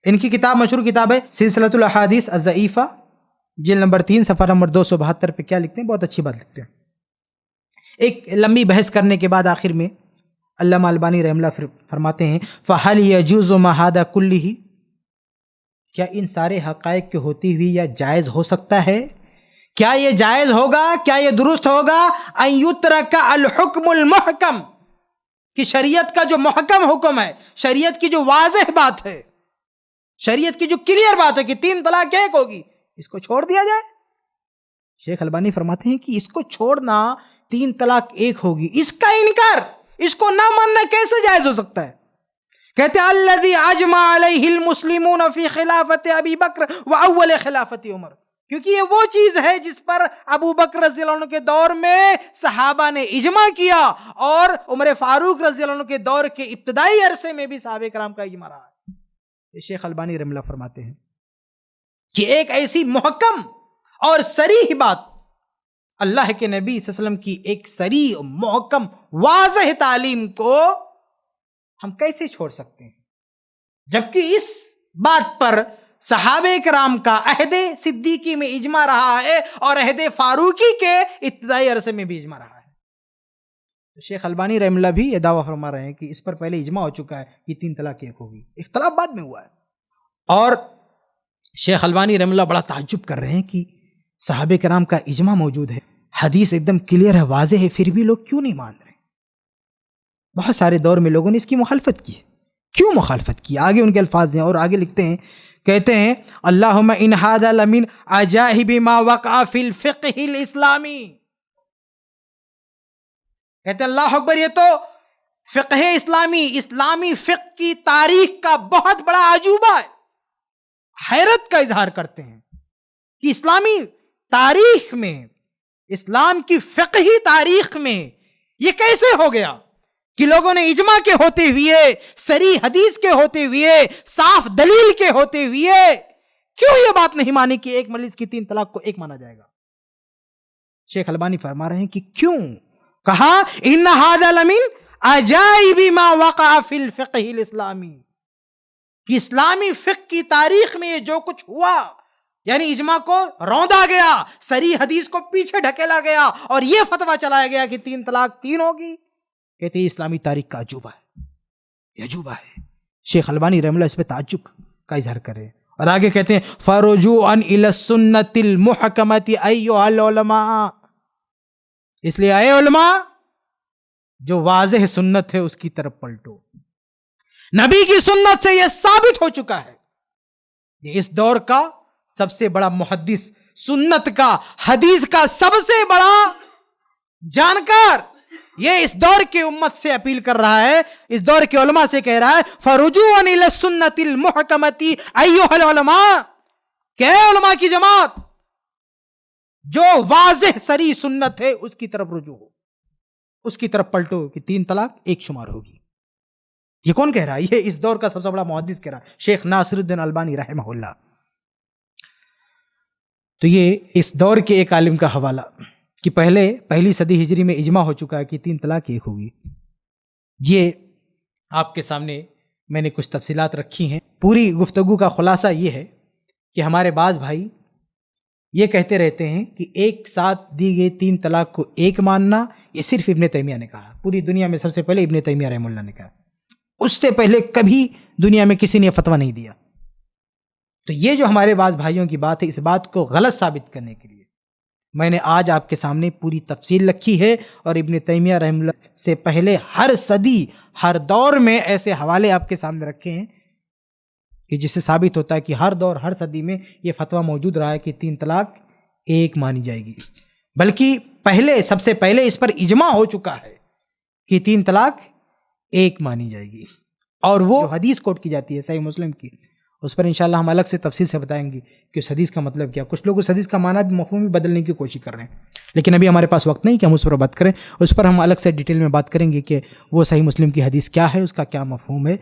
[SPEAKER 1] ان کی کتاب مشہور کتاب ہے سلسلۃ الاحادیث الضعیفہ، جلد نمبر 3 صفحہ نمبر 272 پہ کیا لکھتے ہیں، بہت اچھی بات لکھتے ہیں۔ ایک لمبی بحث کرنے کے بعد آخر میں علامہ البانی رحمہ اللہ فرماتے ہیں فَهَلْ يَجُوزُ مَا هَذَا كُلِّهِ، کیا ان سارے حقائق کے ہوتی ہوئی یا جائز ہو سکتا ہے، کیا یہ جائز ہوگا، کیا یہ درست ہوگا أَن يُتْرَكَ الْحُكْمُ الْمُحْكَمُ، کہ شریعت کا جو محکم حکم ہے، شریعت کی جو واضح بات ہے، شریعت کی جو کلیئر بات ہے کہ 3 طلاق ایک ہوگی، اس کو چھوڑ دیا جائے؟ شیخ البانی فرماتے ہیں کہ اس کو چھوڑنا، 3 طلاق ایک ہوگی، اس کا انکار، اس کو نہ ماننا کیسے جائز ہو سکتا ہے؟ کہتے ہیں الذی اجمع علیہ المسلمون فی خلافت ابی بکر و اول خلافت عمر، کیونکہ یہ وہ چیز ہے جس پر ابو بکر رضی اللہ عنہ کے دور میں صحابہ نے اجماع کیا، اور عمر فاروق رضی اللہ عنہ کے دور کے ابتدائی عرصے میں بھی صحابہ کرام کا اجماع رہا ہے۔ یہ شیخ البانی رحمہ اللہ فرماتے ہیں کہ ایک ایسی محکم اور صریح بات، اللہ کے نبی صلی اللہ علیہ وسلم کی ایک صریح محکم واضح تعلیم کو ہم کیسے چھوڑ سکتے ہیں، جبکہ اس بات پر صحابہ کرام کا عہد صدیقی میں اجماع رہا ہے اور عہد فاروقی کے ابتدائی عرصے میں بھی اجماع رہا ہے۔ شیخ البانی رحمہ اللہ بھی یہ دعویٰ فرما رہے ہیں کہ اس پر پہلے اجماع ہو چکا ہے کہ 3 طلاق ایک ہوگی، اختلاف بعد میں ہوا ہے۔ اور شیخ البانی رحمہ اللہ بڑا تعجب کر رہے ہیں کہ صحابہ کرام کا اجماع موجود ہے، حدیث ایک دم کلیئر ہے، واضح ہے، پھر بھی لوگ کیوں نہیں مان رہے؟ بہت سارے دور میں لوگوں نے اس کی مخالفت کی، کیوں مخالفت کی؟ آگے ان کے الفاظ ہیں، اور آگے لکھتے ہیں، کہتے ہیں اللہم ان ھذا لمن عجائب ما وقع فی الفقہ الاسلامی، کہتے ہیں اللہ اکبر، یہ تو فقہ اسلامی فقہ کی تاریخ کا بہت بڑا عجوبہ ہے۔ حیرت کا اظہار کرتے ہیں کہ اسلامی تاریخ میں، اسلام کی فقہی تاریخ میں یہ کیسے ہو گیا کہ لوگوں نے اجماع کے ہوتے ہوئے، صریح حدیث کے ہوتے ہوئے، صاف دلیل کے ہوتے ہوئے کیوں یہ بات نہیں مانی کہ ایک مجلس کی 3 طلاق کو ایک مانا جائے گا؟ شیخ البانی فرما رہے ہیں کہ کیوں؟ کہا ان ھذا لمن عجائب ما وقع فی الفقہ الاسلامی، کہ اسلامی فقہ کی تاریخ میں یہ جو کچھ ہوا، یعنی اجماع کو روندا گیا، صریح حدیث کو پیچھے ڈھکیلا گیا، اور یہ فتویٰ چلایا گیا کہ 3 طلاق 3 ہوگی، کہتے ہیں اسلامی تاریخ کا عجوبہ ہے، یہ عجوبہ ہے۔ شیخ البانی رحمہ اللہ اس پہ تعجب کا اظہار کرے، اور آگے کہتے ہیں فرجوعا الی السنۃ المحکمۃ ایھا العلماء، اس لیے اے علماء، جو واضح سنت ہے اس کی طرف پلٹو۔ نبی کی سنت سے یہ ثابت ہو چکا ہے، یہ اس دور کا سب سے بڑا محدث، سنت کا، حدیث کا سب سے بڑا جانکار، یہ اس دور کی امت سے اپیل کر رہا ہے، اس دور کے علماء سے کہہ رہا ہے فرجوعا الی السنۃ المحکمۃ ایھا العلماء، کہ اے علماء کی جماعت، جو واضح صریح سنت ہے اس کی طرف رجوع ہو۔ اس کی طرف پلٹو کہ 3 طلاق ایک شمار ہوگی. یہ کون کہہ رہا ہے؟ یہ اس دور کا سب سے بڑا محدث کہہ رہا ہے، شیخ ناصر الدین البانی رحمہ اللہ. تو یہ اس دور کے ایک عالم کا حوالہ کہ پہلی صدی ہجری میں اجماع ہو چکا ہے کہ 3 طلاق ایک ہوگی. یہ آپ کے سامنے میں نے کچھ تفصیلات رکھی ہیں. پوری گفتگو کا خلاصہ یہ ہے کہ ہمارے بعض بھائی یہ کہتے رہتے ہیں کہ ایک ساتھ دی گئی 3 طلاق کو ایک ماننا، یہ صرف ابن تیمیہ نے کہا. پوری دنیا میں سب سے پہلے ابن تیمیہ رحمہ اللہ نے کہا، اس سے پہلے کبھی دنیا میں کسی نے فتویٰ نہیں دیا. تو یہ جو ہمارے بعض بھائیوں کی بات ہے، اس بات کو غلط ثابت کرنے کے لیے میں نے آج آپ کے سامنے پوری تفصیل رکھی ہے، اور ابن تیمیہ رحمہ اللہ سے پہلے ہر صدی ہر دور میں ایسے حوالے آپ کے سامنے رکھے ہیں کہ جس سے ثابت ہوتا ہے کہ ہر دور ہر صدی میں یہ فتویٰ موجود رہا ہے کہ 3 طلاق ایک مانی جائے گی. بلکہ سب سے پہلے اس پر اجماع ہو چکا ہے کہ 3 طلاق ایک مانی جائے گی. اور وہ حدیث کوٹ کی جاتی ہے صحیح مسلم کی، اس پر انشاءاللہ ہم الگ سے تفصیل سے بتائیں گے کہ اس حدیث کا مطلب کیا. کچھ لوگ اس حدیث کا معنی بھی مفہوم بھی بدلنے کی کوشش کر رہے ہیں، لیکن ابھی ہمارے پاس وقت نہیں کہ ہم اس پر بات کریں. اس پر ہم الگ سے ڈیٹیل میں بات کریں گے کہ وہ صحیح مسلم کی حدیث کیا ہے، اس کا کیا مفہوم ہے.